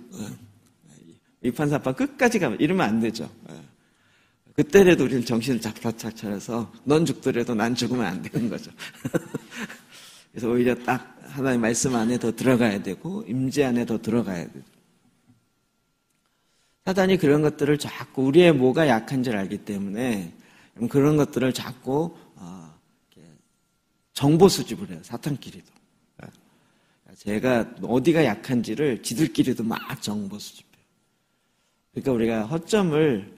이판사판 끝까지 가면 이러면 안 되죠. 그때라도 우리는 정신을 착착 차려서 넌 죽더라도 난 죽으면 안 되는 거죠. 그래서 오히려 딱 하나님의 말씀 안에 더 들어가야 되고 임재 안에 더 들어가야 돼요. 사단이 그런 것들을 자꾸 우리의 뭐가 약한 줄 알기 때문에 그런 것들을 자꾸 정보 수집을 해요. 사탄끼리도. 제가 어디가 약한지를 지들끼리도 막 정보 수집해요. 그러니까 우리가 허점을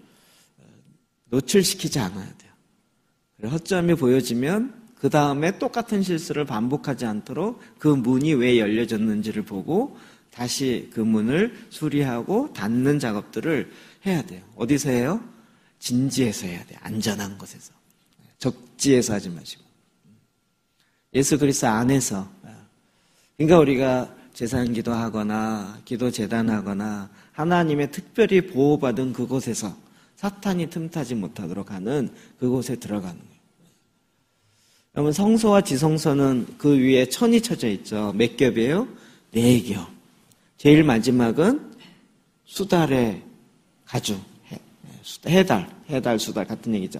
노출시키지 않아야 돼요. 허점이 보여지면 그 다음에 똑같은 실수를 반복하지 않도록 그 문이 왜 열려졌는지를 보고 다시 그 문을 수리하고 닫는 작업들을 해야 돼요. 어디서 해요? 진지해서 해야 돼요. 안전한 곳에서. 적지에서 하지 마시고. 예수 그리스도 안에서. 그러니까 우리가 제사기도 하거나 기도 재단하거나 하나님의 특별히 보호받은 그곳에서 사탄이 틈타지 못하도록 하는 그곳에 들어가는 거예요. 여러분 성소와 지성소는 그 위에 천이 쳐져 있죠. 몇 겹이에요? 4겹. 제일 마지막은 수달의 가죽, 해달, 수달 같은 얘기죠.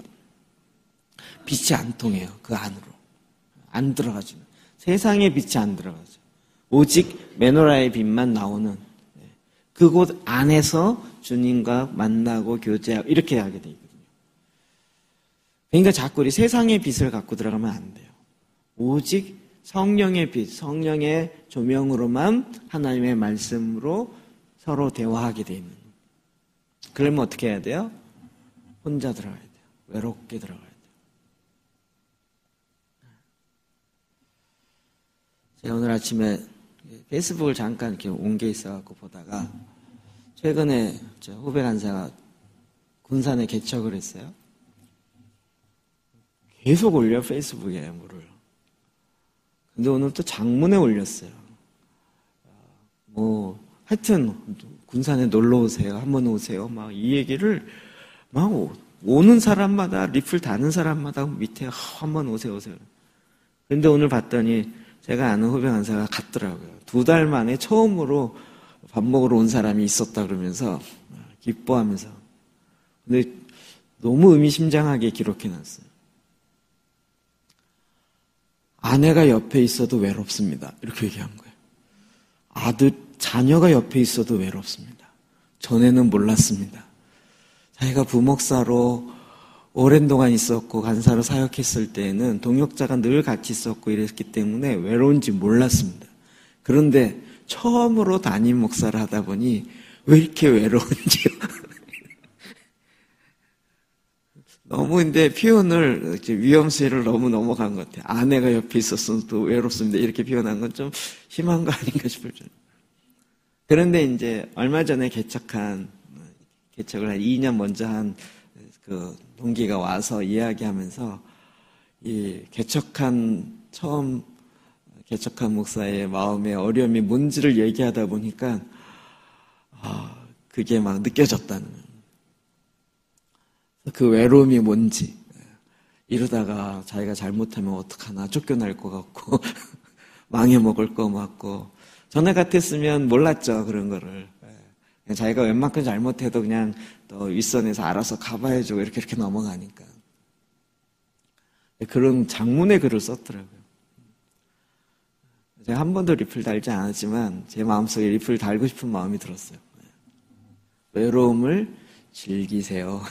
빛이 안 통해요. 그 안으로. 안 들어가죠. 세상의 빛이 안 들어가죠. 오직 메노라의 빛만 나오는 그곳 안에서 주님과 만나고 교제하고 이렇게 하게 돼 있거든요. 그러니까 자꾸 우리 세상의 빛을 갖고 들어가면 안 돼요. 오직 성령의 빛, 성령의 조명으로만 하나님의 말씀으로 서로 대화하게 돼 있는. 그러면 어떻게 해야 돼요? 혼자 들어가야 돼요. 외롭게 들어가야 돼요. 제가 오늘 아침에 페이스북을 잠깐 이렇게 온 게 있어갖고 보다가 최근에 제 후배 간사가 군산에 개척을 했어요. 계속 올려 페이스북에 뭐를. 근데 오늘 또 장문에 올렸어요. 뭐 하여튼 군산에 놀러 오세요. 한번 오세요. 막 이 얘기를 막 오는 사람마다 리플 다는 사람마다 밑에 한번 오세요. 근데 오늘 봤더니 제가 아는 후배 간사가 갔더라고요. 2달 만에 처음으로 밥 먹으러 온 사람이 있었다 그러면서 기뻐하면서. 근데 너무 의미심장하게 기록해놨어요. 아내가 옆에 있어도 외롭습니다. 이렇게 얘기한 거예요. 자녀가 옆에 있어도 외롭습니다. 전에는 몰랐습니다. 자기가 부목사로 오랜 동안 있었고 간사로 사역했을 때에는 동역자가 늘 같이 있었고 이랬기 때문에 외로운지 몰랐습니다. 그런데 처음으로 담임 목사를 하다 보니 왜 이렇게 외로운지요. 너무 근데 표현을 위험수위를 너무 넘어간 것 같아요. 아내가 옆에 있었으면 또 외롭습니다. 이렇게 표현한 건 좀 심한 거 아닌가 싶을 정도. 그런데 이제 얼마 전에 개척을 한 2년 먼저 한 그 동기가 와서 이야기하면서 이 처음 개척한 목사의 마음의 어려움이 뭔지를 얘기하다 보니까 그게 막 느껴졌다는 거예요. 그 외로움이 뭔지. 이러다가 자기가 잘못하면 어떡하나 쫓겨날 것 같고 망해먹을 것 같고. 전에 같았으면 몰랐죠, 그런 거를. 자기가 웬만큼 잘못해도 그냥 또 윗선에서 알아서 가봐야죠. 이렇게 넘어가니까. 그런 장문의 글을 썼더라고요. 제가 한 번도 리플 달지 않았지만 제 마음속에 리플 달고 싶은 마음이 들었어요. 외로움을 즐기세요.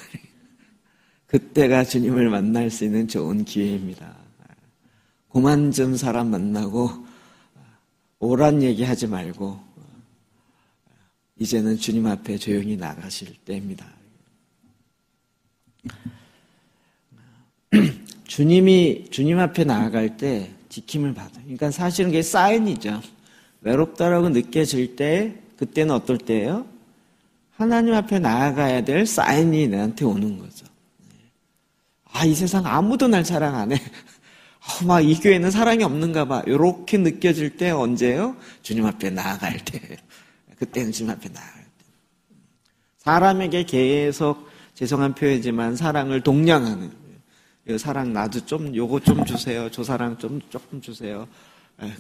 그때가 주님을 만날 수 있는 좋은 기회입니다. 고만 좀 사람 만나고 오란 얘기 하지 말고 이제는 주님 앞에 조용히 나가실 때입니다. 주님 앞에 나아갈 때 지킴을 받아요. 그러니까 사실은 그게 사인이죠. 외롭다라고 느껴질 때 그때는 어떨 때예요? 하나님 앞에 나아가야 될 사인이 내한테 오는 거죠. 이 세상 아무도 날 사랑 안 해. 막 이 교회는 사랑이 없는가 봐. 이렇게 느껴질 때 언제예요? 주님 앞에 나아갈 때. 그때는 주님 앞에 나아갈 때. 사람에게 계속 죄송한 표현이지만 사랑을 동량하는. 사랑 나도 좀 요거 좀 주세요. 저 사랑 조금 주세요.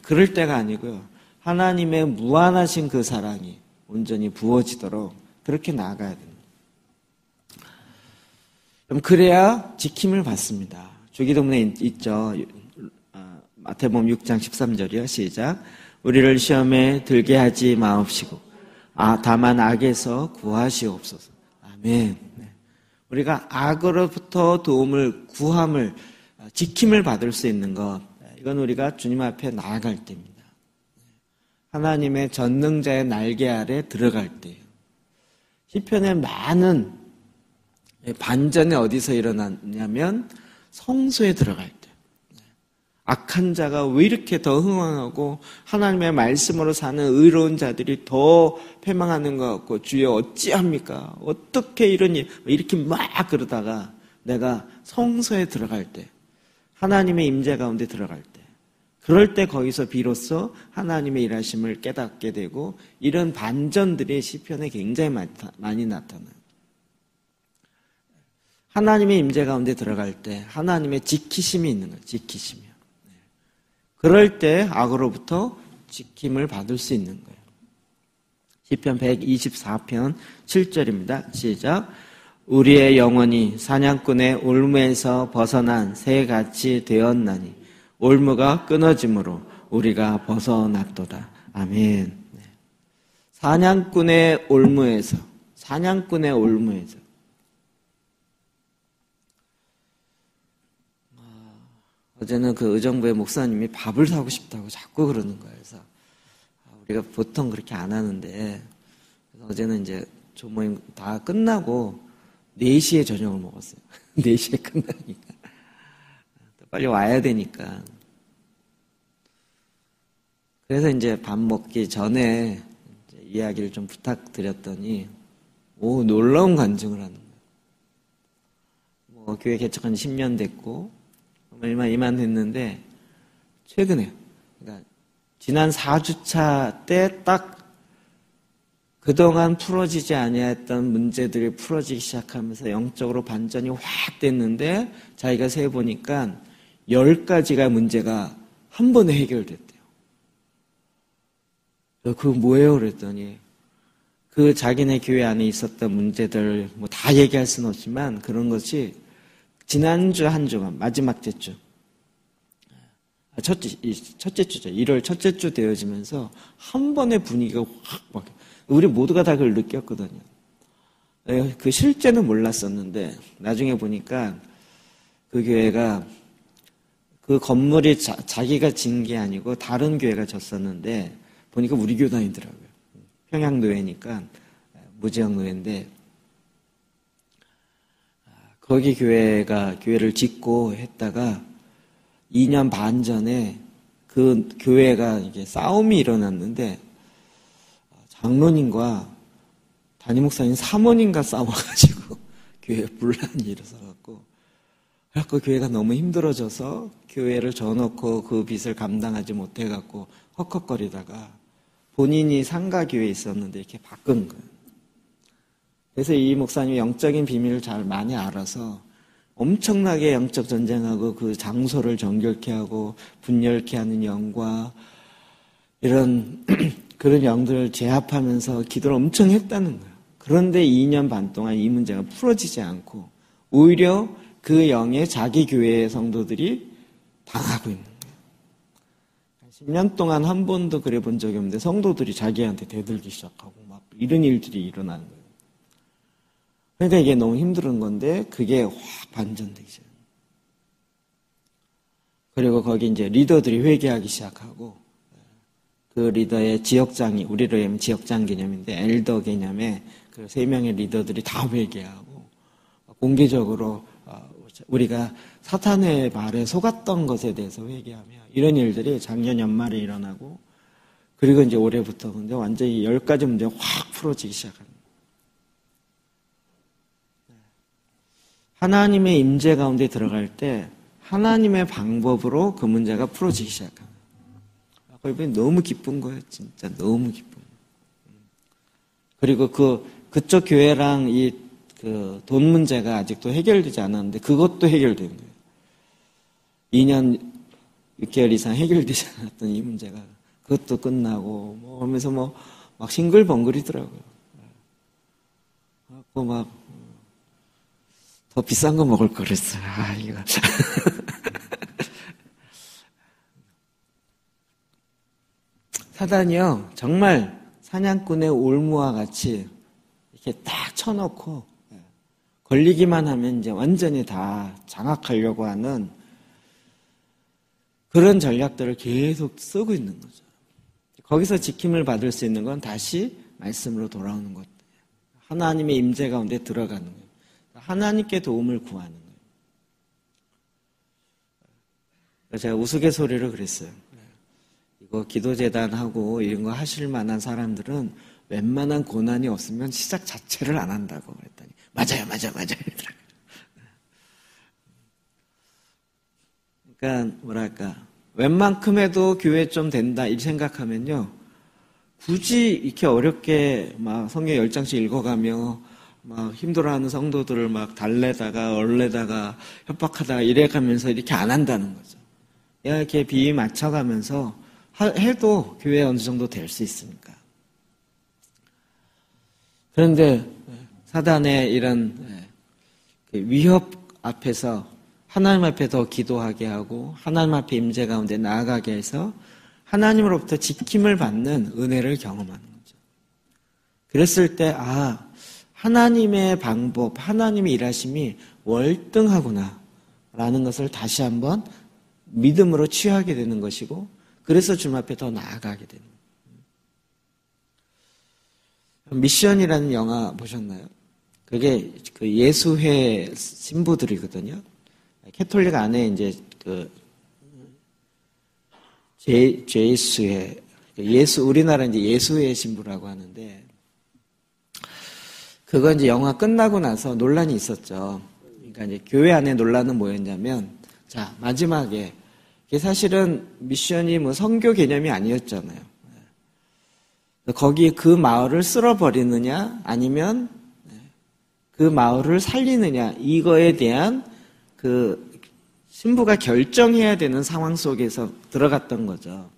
그럴 때가 아니고요. 하나님의 무한하신 그 사랑이 온전히 부어지도록 그렇게 나아가야 됩니다. 그럼 그래야 지킴을 받습니다. 주기도문에 있죠. 마태복음 6장 13절이요. 시작. 우리를 시험에 들게 하지 마옵시고 다만 악에서 구하시옵소서. 아멘. 우리가 악으로부터 구함을 지킴을 받을 수 있는 것, 이건 우리가 주님 앞에 나아갈 때입니다. 하나님의 전능자의 날개 아래 들어갈 때예요. 시편의 많은 반전이 어디서 일어났냐면 성소에 들어갈 때. 악한 자가 왜 이렇게 더 흥왕하고 하나님의 말씀으로 사는 의로운 자들이 더 패망하는 것 같고 주여 어찌합니까? 어떻게 이렇게 막 그러다가 내가 성소에 들어갈 때 하나님의 임재 가운데 들어갈 때 그럴 때 거기서 비로소 하나님의 일하심을 깨닫게 되고 이런 반전들이 시편에 굉장히 많이 나타나요. 하나님의 임재 가운데 들어갈 때 하나님의 지키심이 있는 거예요. 지키심이요. 그럴 때 악으로부터 지킴을 받을 수 있는 거예요. 시편 124편 7절입니다. 시작. 우리의 영혼이 사냥꾼의 올무에서 벗어난 새같이 되었나니 올무가 끊어짐으로 우리가 벗어났도다. 아멘. 사냥꾼의 올무에서 어제는 그 의정부의 목사님이 밥을 사고 싶다고 자꾸 그러는 거예요. 그래서 우리가 보통 그렇게 안 하는데 그래서 어제는 이제 조모임 다 끝나고 4시에 저녁을 먹었어요. 4시에 끝나니까 빨리 와야 되니까. 그래서 이제 밥 먹기 전에 이제 이야기를 좀 부탁드렸더니 놀라운 간증을 하는 거예요. 교회 개척한 10년 됐고 얼마 이만했는데 최근에 그러니까 지난 4주차 때 딱 그동안 풀어지지 아니했던 문제들이 풀어지기 시작하면서 영적으로 반전이 확 됐는데 자기가 세보니까 10가지가 문제가 한 번에 해결됐대요. 그거 뭐예요? 그랬더니 그 자기네 교회 안에 있었던 문제들 뭐 다 얘기할 수는 없지만 그런 것이 지난주 한 주간 마지막 주 첫째 주죠. 1월 첫째 주 되어지면서 한 번에 분위기가 확 바뀌어요. 우리 모두가 다 그걸 느꼈거든요. 그 실제는 몰랐었는데 나중에 보니까 그 교회가 그 건물이 자기가 진 게 아니고 다른 교회가 졌었는데 보니까 우리 교단이더라고요. 평양노회니까 무지역노회인데 거기 교회를 짓고 했다가 2년 반 전에 그 교회가 이게 싸움이 일어났는데 장로님과 담임 목사님 사모님과 싸워가지고 교회에 분란이 일어서갖고 그래갖고 교회가 너무 힘들어져서 교회를 져놓고 그 빚을 감당하지 못해갖고 헉헉거리다가 본인이 상가 교회에 있었는데 이렇게 바꾼 거예요. 그래서 이 목사님이 영적인 비밀을 잘 많이 알아서 엄청나게 영적 전쟁하고 그 장소를 정결케 하고 분열케 하는 영과 이런 그런 영들을 제압하면서 기도를 엄청 했다는 거예요. 그런데 2년 반 동안 이 문제가 풀어지지 않고 오히려 그 영에 자기 교회의 성도들이 당하고 있는 거예요. 10년 동안 한 번도 그래 본 적이 없는데 성도들이 자기한테 대들기 시작하고 막 이런 일들이 일어나는 거예요. 그러니까 이게 너무 힘든 건데 그게 확 반전되죠. 그리고 거기 이제 리더들이 회개하기 시작하고 그 리더의 지역장이 우리로 하면 지역장 개념인데 엘더 개념에 그 3명의 리더들이 다 회개하고 공개적으로 우리가 사탄의 말에 속았던 것에 대해서 회개하며 이런 일들이 작년 연말에 일어나고 그리고 이제 올해부터 근데 완전히 10가지 문제가 확 풀어지기 시작합니다. 하나님의 임재 가운데 들어갈 때 하나님의 방법으로 그 문제가 풀어지기 시작합니다. 이번에 너무 기쁜 거예요. 진짜 너무 기쁜 거예요. 그리고 그쪽 교회랑 그 돈 문제가 아직도 해결되지 않았는데 그것도 해결된 거예요. 2년 6개월 이상 해결되지 않았던 이 문제가 그것도 끝나고 뭐 하면서 막 싱글벙글이더라고요. 그래서 막 더 비싼 거 먹을 걸 그랬어요. 이거. 사단이요, 정말 사냥꾼의 올무와 같이 이렇게 딱 쳐놓고 걸리기만 하면 이제 완전히 다 장악하려고 하는 그런 전략들을 계속 쓰고 있는 거죠. 거기서 지킴을 받을 수 있는 건 다시 말씀으로 돌아오는 것. 하나님의 임재 가운데 들어가는 거예요. 하나님께 도움을 구하는 거예요. 제가 우스갯소리로 그랬어요. 이거 기도재단하고 이런 거 하실 만한 사람들은 웬만한 고난이 없으면 시작 자체를 안 한다고 그랬더니 맞아요. 그러니까 뭐랄까 웬만큼에도 교회 좀 된다 이 생각하면요 굳이 이렇게 어렵게 막 성경 10장씩 읽어가며 막 힘들어하는 성도들을 막 달래다가 얼레다가 협박하다가 이래가면서 이렇게 안 한다는 거죠. 이렇게 비위 맞춰가면서 해도 교회에 어느 정도 될 수 있으니까. 그런데 사단의 이런 위협 앞에서 하나님 앞에 더 기도하게 하고 하나님 앞에 임재 가운데 나아가게 해서 하나님으로부터 지킴을 받는 은혜를 경험하는 거죠. 그랬을 때 하나님의 방법, 하나님의 일하심이 월등하구나 라는 것을 다시 한번 믿음으로 취하게 되는 것이고 그래서 주님 앞에 더 나아가게 되는 거예요. 미션이라는 영화 보셨나요? 그게 그 예수회 신부들이거든요. 캐톨릭 안에 이제 제이수회 우리나라 이제 예수회 신부라고 하는데 그거 이제 영화 끝나고 나서 논란이 있었죠. 그러니까 이제 교회 안에 논란은 뭐였냐면, 자, 마지막에, 이게 사실은 미션이 뭐 선교 개념이 아니었잖아요. 거기 그 마을을 쓸어버리느냐, 아니면 그 마을을 살리느냐, 이거에 대한 그 신부가 결정해야 되는 상황 속에서 들어갔던 거죠.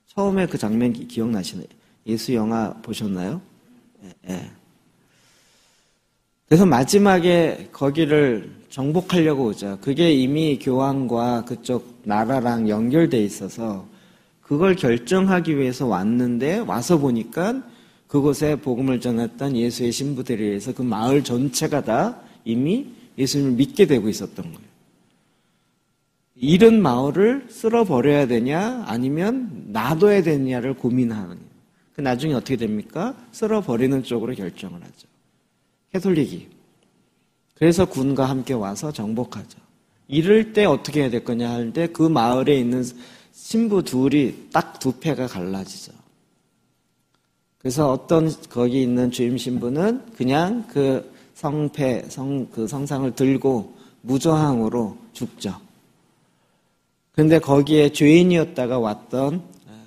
처음에 그 장면 기억나시나요? 예수 영화 보셨나요? 예. 그래서 마지막에 거기를 정복하려고 오죠. 그게 이미 교황과 그쪽 나라랑 연결돼 있어서 그걸 결정하기 위해서 왔는데 와서 보니까 그곳에 복음을 전했던 예수의 신부들에 의해서 그 마을 전체가 다 이미 예수님을 믿게 되고 있었던 거예요. 이런 마을을 쓸어버려야 되냐 아니면 놔둬야 되냐를 고민하는 그 나중에 어떻게 됩니까? 쓸어버리는 쪽으로 결정을 하죠. 캐톨릭이. 그래서 군과 함께 와서 정복하죠. 이럴 때 어떻게 해야 될 거냐 할 때 그 마을에 있는 신부 둘이 딱 두 패가 갈라지죠. 그래서 어떤 거기 있는 주임 신부는 그냥 그 성상을 들고 무저항으로 죽죠. 근데 거기에 죄인이었다가 왔던,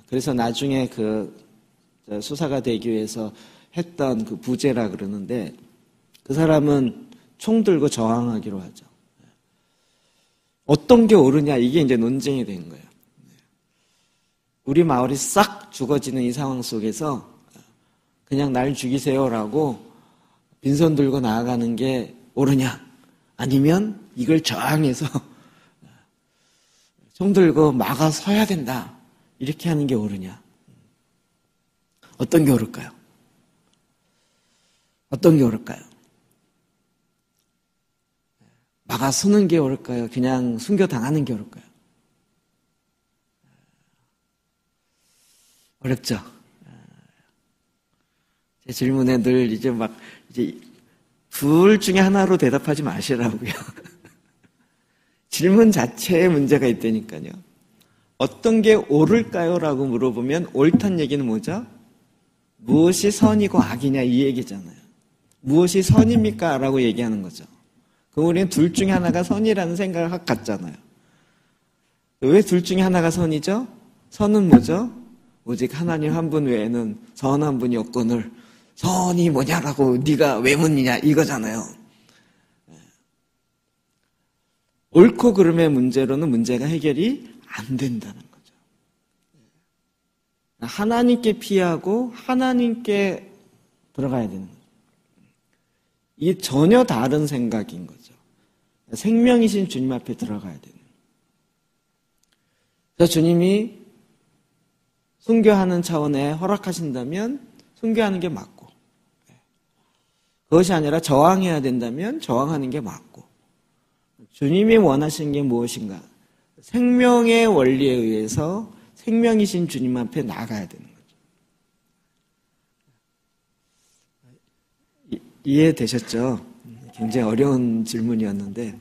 그래서 나중에 그 수사가 되기 위해서 했던 그 부제라 그러는데 그 사람은 총 들고 저항하기로 하죠. 어떤 게 옳으냐 이게 이제 논쟁이 된 거예요. 우리 마을이 싹 죽어지는 이 상황 속에서 그냥 날 죽이세요라고 빈손 들고 나아가는 게 옳으냐 아니면 이걸 저항해서 총 들고 막아 서야 된다 이렇게 하는 게 옳으냐 어떤 게 옳을까요? 어떤 게 옳을까요? 막아 서는 게 옳을까요? 그냥 순교당하는 게 옳을까요? 어렵죠? 제 질문에 늘 이제 둘 중에 하나로 대답하지 마시라고요. 질문 자체에 문제가 있다니까요. 어떤 게 옳을까요? 라고 물어보면 옳다는 얘기는 뭐죠? 무엇이 선이고 악이냐 이 얘기잖아요. 무엇이 선입니까? 라고 얘기하는 거죠. 그럼 우리는 둘 중에 하나가 선이라는 생각을 갖잖아요. 왜 둘 중에 하나가 선이죠? 선은 뭐죠? 오직 하나님 한 분 외에는 선한 분이 없거늘 선이 뭐냐라고 네가 왜 묻느냐 이거잖아요. 옳고 그름의 문제로는 문제가 해결이 안 된다는 거죠. 하나님께 피하고 하나님께 들어가야 되는 거죠. 이게 전혀 다른 생각인 거죠. 생명이신 주님 앞에 들어가야 되는 거예요. 그래서 주님이 순교하는 차원에 허락하신다면 순교하는 게 맞고 그것이 아니라 저항해야 된다면 저항하는 게 맞고 주님이 원하시는 게 무엇인가? 생명의 원리에 의해서 생명이신 주님 앞에 나가야 되는 거죠. 이해되셨죠? 굉장히 어려운 질문이었는데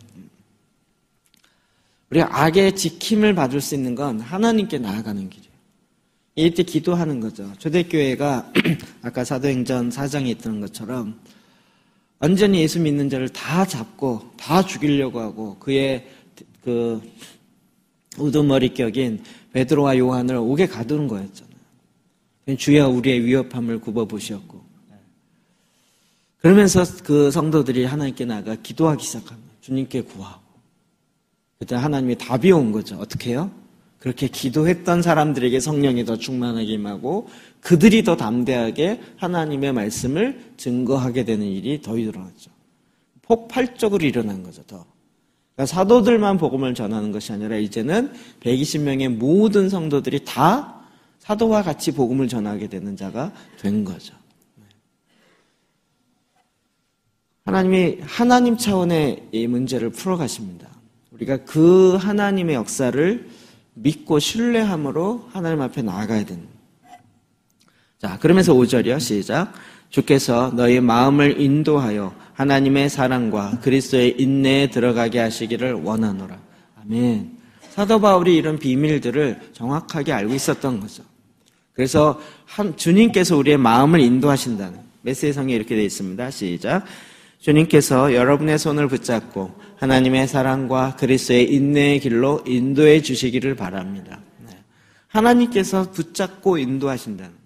우리가 악의 지킴을 받을 수 있는 건 하나님께 나아가는 길이에요. 이때 기도하는 거죠. 초대교회가 아까 사도행전 4장에 있던 것처럼 완전히 예수 믿는 자를 다 잡고 다 죽이려고 하고 그의 그 우두머리격인 베드로와 요한을 옥에 가두는 거였잖아요. 주여 우리의 위협함을 굽어보시었고, 그러면서 그 성도들이 하나님께 나아가 기도하기 시작합니다. 주님께 구하고. 그때 하나님이 답이 온 거죠. 어떻게 해요? 그렇게 기도했던 사람들에게 성령이 더 충만하게 임하고 그들이 더 담대하게 하나님의 말씀을 증거하게 되는 일이 더 일어났죠. 폭발적으로 일어난 거죠. 더. 그러니까 사도들만 복음을 전하는 것이 아니라 이제는 120명의 모든 성도들이 다 사도와 같이 복음을 전하게 되는 자가 된 거죠. 하나님이 하나님 차원의 이 문제를 풀어가십니다. 우리가 그 하나님의 역사를 믿고 신뢰함으로 하나님 앞에 나아가야 됩니다. 자, 그러면서 5절이요. 시작. 주께서 너희 마음을 인도하여 하나님의 사랑과 그리스도의 인내에 들어가게 하시기를 원하노라. 아멘. 사도 바울이 이런 비밀들을 정확하게 알고 있었던 거죠. 그래서 주님께서 우리의 마음을 인도하신다는 메시지성에 이렇게 되어 있습니다. 시작. 주님께서 여러분의 손을 붙잡고 하나님의 사랑과 그리스도의 인내의 길로 인도해 주시기를 바랍니다. 하나님께서 붙잡고 인도하신다는.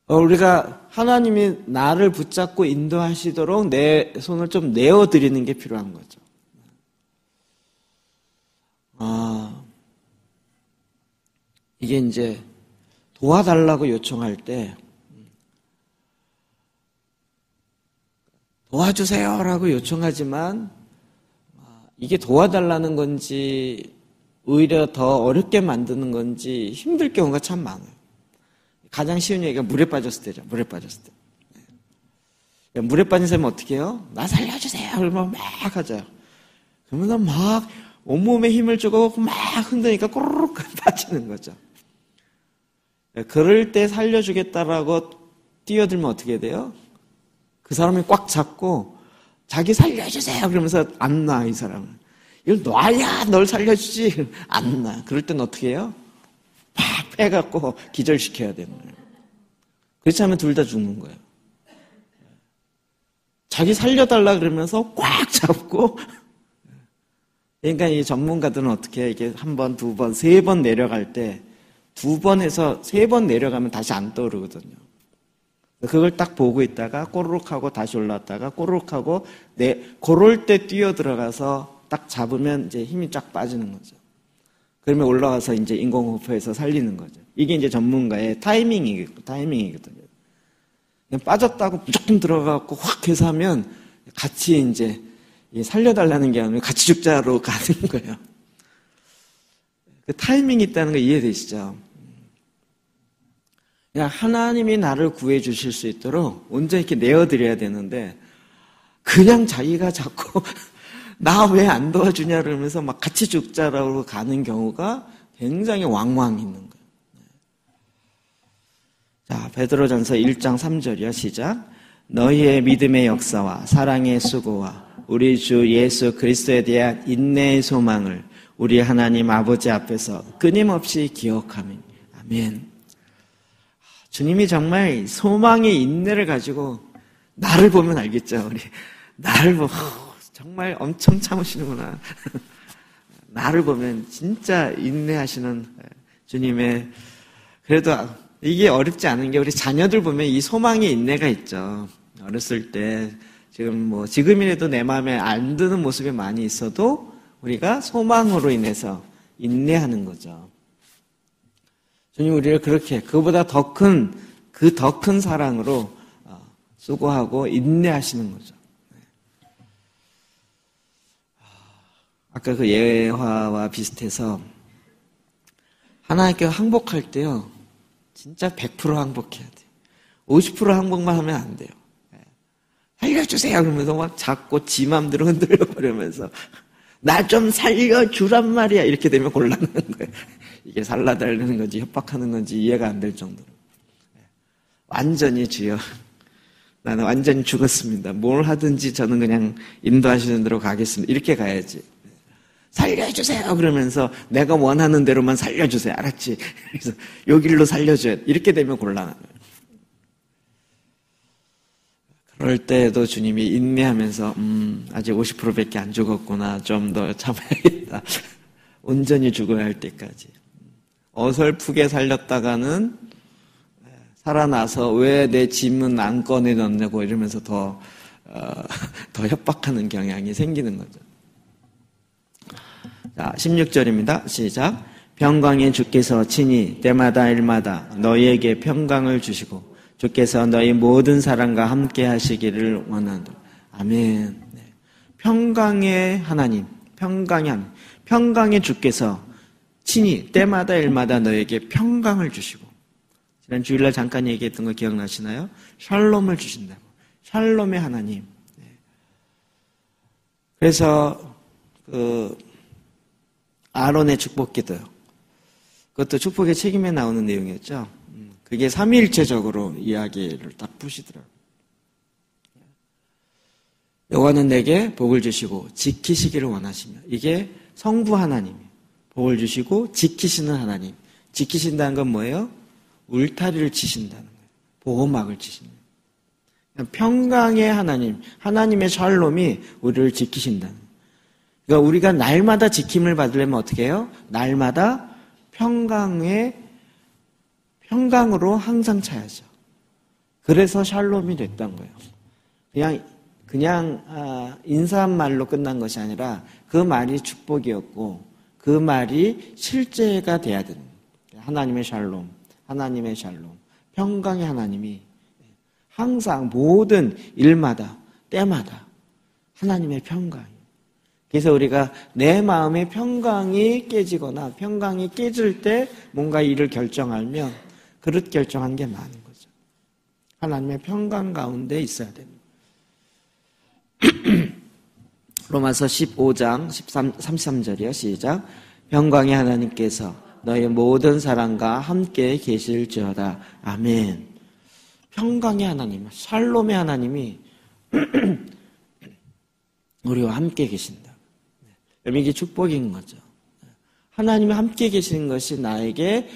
우리가 하나님이 나를 붙잡고 인도하시도록 내 손을 좀 내어드리는 게 필요한 거죠. 이게 이제 도와달라고 요청할 때 도와주세요라고 요청하지만 이게 도와달라는 건지 오히려 더 어렵게 만드는 건지 힘들 경우가 참 많아요. 가장 쉬운 얘기가 물에 빠졌을 때죠. 물에 빠졌을 때. 물에 빠진 사람은 어떻게 해요? 나 살려주세요. 그러면 막 하죠. 그러면서 막 온몸에 힘을 주고 막 흔드니까 꼬르륵 빠지는 거죠. 그럴 때 살려주겠다라고 뛰어들면 어떻게 돼요? 그 사람이 꽉 잡고 자기 살려주세요 그러면서 안 놔, 이 사람은. 이걸 놔야 널 살려주지. 안 놔. 그럴 땐 어떻게 해요? 팍 빼갖고 기절시켜야 되는 거예요. 그렇지 않으면 둘 다 죽는 거예요. 자기 살려달라 그러면서 꽉 잡고. 그러니까 이 전문가들은 어떻게 해? 이게 한 번, 두 번, 세 번 내려갈 때 두 번에서 세 번 내려가면 다시 안 떠오르거든요. 그걸 딱 보고 있다가 꼬르륵 하고 다시 올라왔다가 꼬르륵 하고 그럴 때 뛰어 들어가서 딱 잡으면 이제 힘이 쫙 빠지는 거죠. 그러면 올라와서 이제 인공호흡해서 살리는 거죠. 이게 이제 전문가의 타이밍이거든요. 빠졌다고 무조건 들어가고 확 해서 하면 같이 이제 살려달라는 게 아니라 같이 죽자로 가는 거예요. 그 타이밍이 있다는 거 이해되시죠? 그냥 하나님이 나를 구해 주실 수 있도록 온전히 이렇게 내어드려야 되는데 그냥 자기가 자꾸 나 왜 안 도와주냐 그러면서 막 같이 죽자라고 가는 경우가 굉장히 왕왕 있는 거예요. 자, 베드로전서 1장 3절이요. 시작. 너희의 믿음의 역사와 사랑의 수고와 우리 주 예수 그리스도에 대한 인내의 소망을 우리 하나님 아버지 앞에서 끊임없이 기억하며. 아멘. 주님이 정말 소망의 인내를 가지고 나를 보면 알겠죠. 우리 나를 보면 정말 엄청 참으시는구나. 나를 보면 진짜 인내하시는 주님의. 그래도 이게 어렵지 않은 게 우리 자녀들 보면 이 소망의 인내가 있죠. 어렸을 때 지금이라도 내 마음에 안 드는 모습이 많이 있어도 우리가 소망으로 인해서 인내하는 거죠. 주님 우리를 그렇게 그보다 더 큰 사랑으로 수고하고 인내하시는 거죠. 아까 그 예화와 비슷해서 하나님께 항복할 때요. 진짜 100% 항복해야 돼요. 50% 항복만 하면 안 돼요. 살려주세요 그러면서 막 자꾸 지 맘대로 흔들려버리면서 나 좀 살려주란 말이야 이렇게 되면 곤란한 거예요. 이게 살라달라는 건지 협박하는 건지 이해가 안 될 정도로. 완전히 주여 나는 완전히 죽었습니다. 뭘 하든지 저는 그냥 인도하시는 대로 가겠습니다. 이렇게 가야지. 살려주세요. 그러면서 내가 원하는 대로만 살려주세요. 알았지? 그래서 요 길로 살려줘야 돼. 이렇게 되면 곤란한 거예요. 그럴 때도 주님이 인내하면서 아직 50%밖에 안 죽었구나. 좀 더 참아야겠다. 온전히 죽어야 할 때까지. 어설프게 살렸다가는 살아나서 왜 내 짐은 안 꺼내놨냐고 이러면서 더 협박하는 경향이 생기는 거죠. 자, 16절입니다. 시작. 평강의 주께서 친히 때마다 일마다 너희에게 평강을 주시고 주께서 너희 모든 사람과 함께 하시기를 원하노라. 아멘. 네. 평강의 하나님, 평강의 주께서 친히 때마다 일마다 너에게 평강을 주시고, 지난 주일날 잠깐 얘기했던 거 기억나시나요? 샬롬을 주신다고. 샬롬의 하나님. 네. 그래서 아론의 축복기도요. 그것도 축복의 책임에 나오는 내용이었죠. 그게 삼위일체적으로 이야기를 딱 푸시더라고요. 여호와는 내게 복을 주시고 지키시기를 원하시며, 이게 성부 하나님, 복을 주시고 지키시는 하나님. 지키신다는 건 뭐예요? 울타리를 치신다는 거예요. 보호막을 치신다. 평강의 하나님, 하나님의 샬롬이 우리를 지키신다는 거예요. 그러니까 우리가 날마다 지킴을 받으려면 어떻게 해요? 날마다 평강으로 항상 차야죠. 그래서 샬롬이 됐던 거예요. 그냥 인사한 말로 끝난 것이 아니라 그 말이 축복이었고 그 말이 실제가 돼야 되는 거예요. 하나님의 샬롬, 평강의 하나님이 항상 모든 일마다 때마다 하나님의 평강. 그래서 우리가 내 마음의 평강이 깨지거나 평강이 깨질 때 뭔가 일을 결정하면 그릇 결정한 게 많은 거죠. 하나님의 평강 가운데 있어야 됩니다. 로마서 15장 33절이요. 시작. 평강의 하나님께서 너희 모든 사람과 함께 계실지어다. 아멘. 평강의 하나님, 샬롬의 하나님이 우리와 함께 계신다. 이게 축복인 거죠. 하나님이 함께 계시는 것이 나에게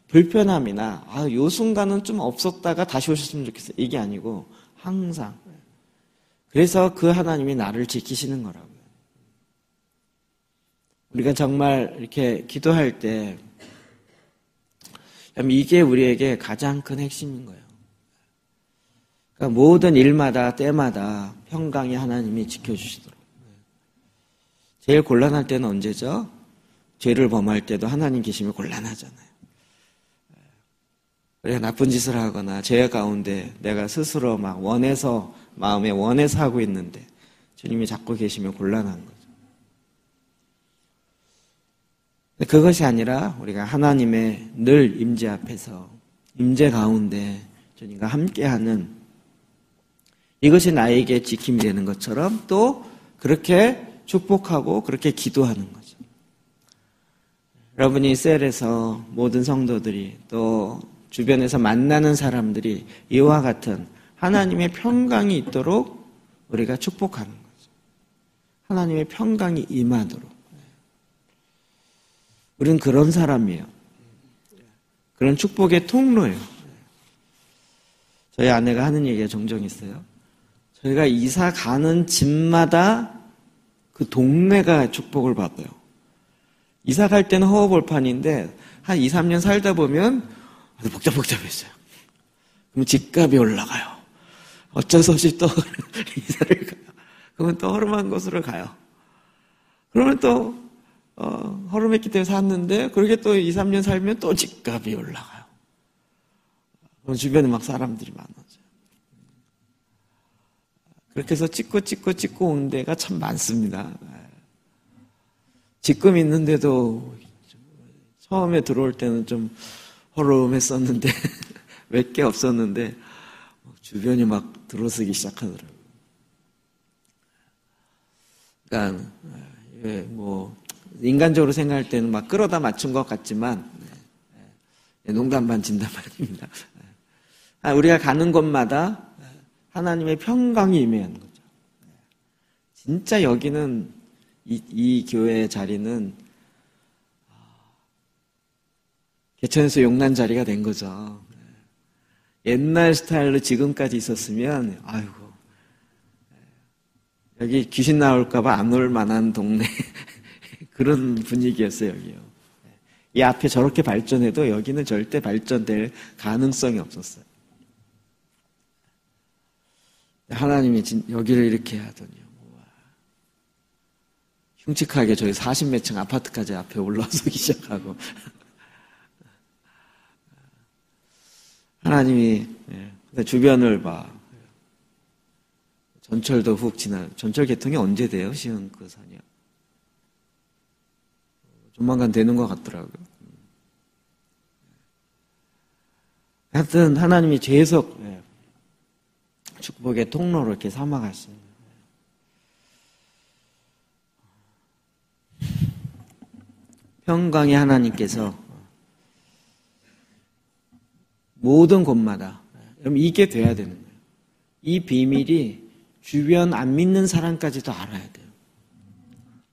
불편함이나 요 순간은 좀 없었다가 다시 오셨으면 좋겠어요. 이게 아니고 항상. 그래서 그 하나님이 나를 지키시는 거라고요. 우리가 정말 이렇게 기도할 때 이게 우리에게 가장 큰 핵심인 거예요. 그러니까 모든 일마다 때마다 평강의 하나님이 지켜주시도록. 제일 곤란할 때는 언제죠? 죄를 범할 때도 하나님 계시면 곤란하잖아요. 우리가 나쁜 짓을 하거나 죄 가운데 내가 스스로 막 마음에 원해서 하고 있는데 주님이 자꾸 계시면 곤란한 거죠. 그것이 아니라 우리가 하나님의 늘 임재 앞에서 임재 가운데 주님과 함께하는 이것이 나에게 지킴이 되는 것처럼 또 그렇게 축복하고 그렇게 기도하는 거죠. 여러분이 셀에서 모든 성도들이 또 주변에서 만나는 사람들이 이와 같은 하나님의 평강이 있도록 우리가 축복하는 거죠. 하나님의 평강이 임하도록. 우리는 그런 사람이에요. 그런 축복의 통로예요. 저희 아내가 하는 얘기가 종종 있어요. 저희가 이사 가는 집마다 그 동네가 축복을 받아요. 이사 갈 때는 허허벌판인데 한 2, 3년 살다 보면 아주 복잡복잡했어요. 그럼 집값이 올라가요. 어쩔 수 없이 또 이사를 가요. 그러면 또 허름한 곳으로 가요. 그러면 또 허름했기 때문에 샀는데 그렇게 또 2, 3년 살면 또 집값이 올라가요. 그럼 주변에 막 사람들이 많아져요. 그렇게 해서 찍고 온 데가 참 많습니다. 지금 있는데도 처음에 들어올 때는 좀 허름했었는데 몇 개 없었는데 주변이 막 들어서기 시작하더라고요. 그러니까 뭐 인간적으로 생각할 때는 막 끌어다 맞춘 것 같지만 농담 반 진담 반입니다. 우리가 가는 곳마다 하나님의 평강이 임하는 거죠. 진짜 여기는 이 교회의 자리는 개천에서 용난 자리가 된 거죠. 옛날 스타일로 지금까지 있었으면 아이고 여기 귀신 나올까봐 안 올 만한 동네 그런 분위기였어요. 여기요. 이 앞에 저렇게 발전해도 여기는 절대 발전될 가능성이 없었어요. 하나님이 여기를 이렇게 하더니요. 흉측하게 저희 40몇 층 아파트까지 앞에 올라서기 시작하고 하나님이 주변을 봐. 전철도 훅 지나. 전철 개통이 언제 돼요? 시흥 그 선이요. 조만간 되는 것 같더라고요. 하여튼 하나님이 계속 축복의 통로로 이렇게 삼아가시는 평강의 하나님께서 모든 곳마다 여러분 이게 돼야 되는 거예요. 이 비밀이 주변 안 믿는 사람까지도 알아야 돼요.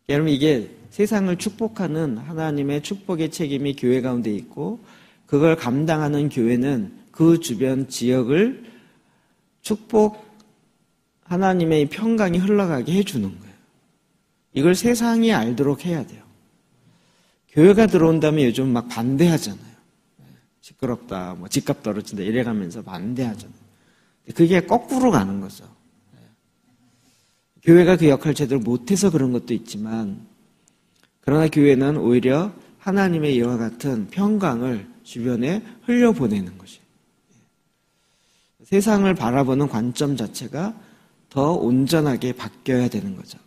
여러분 이게 세상을 축복하는 하나님의 축복의 책임이 교회 가운데 있고 그걸 감당하는 교회는 그 주변 지역을 축복 하나님의 평강이 흘러가게 해주는 거예요. 이걸 세상이 알도록 해야 돼요. 교회가 들어온다면 요즘 막 반대하잖아요. 시끄럽다, 뭐 집값 떨어진다 이래가면서 반대하잖아요. 그게 거꾸로 가는 거죠. 교회가 그 역할 제대로 못해서 그런 것도 있지만 그러나 교회는 오히려 하나님의 이와 같은 평강을 주변에 흘려보내는 것이에요. 세상을 바라보는 관점 자체가 더 온전하게 바뀌어야 되는 거죠.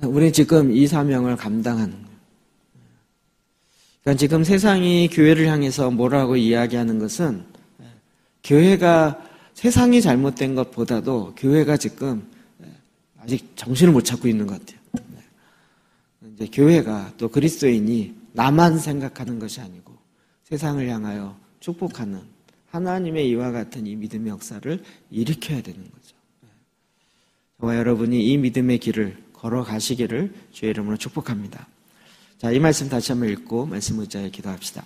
우리는 지금 이 사명을 감당하는 거예요. 그러니까 지금 세상이 교회를 향해서 뭐라고 이야기하는 것은 교회가 세상이 잘못된 것보다도 교회가 지금 아직 정신을 못 찾고 있는 것 같아요. 이제 교회가 또 그리스도인이 나만 생각하는 것이 아니고 세상을 향하여 축복하는 하나님의 이와 같은 이 믿음의 역사를 일으켜야 되는 거죠. 저와 여러분이 이 믿음의 길을 걸어가시기를 주의 이름으로 축복합니다. 자, 이 말씀 다시 한번 읽고 말씀 의자에 기도합시다.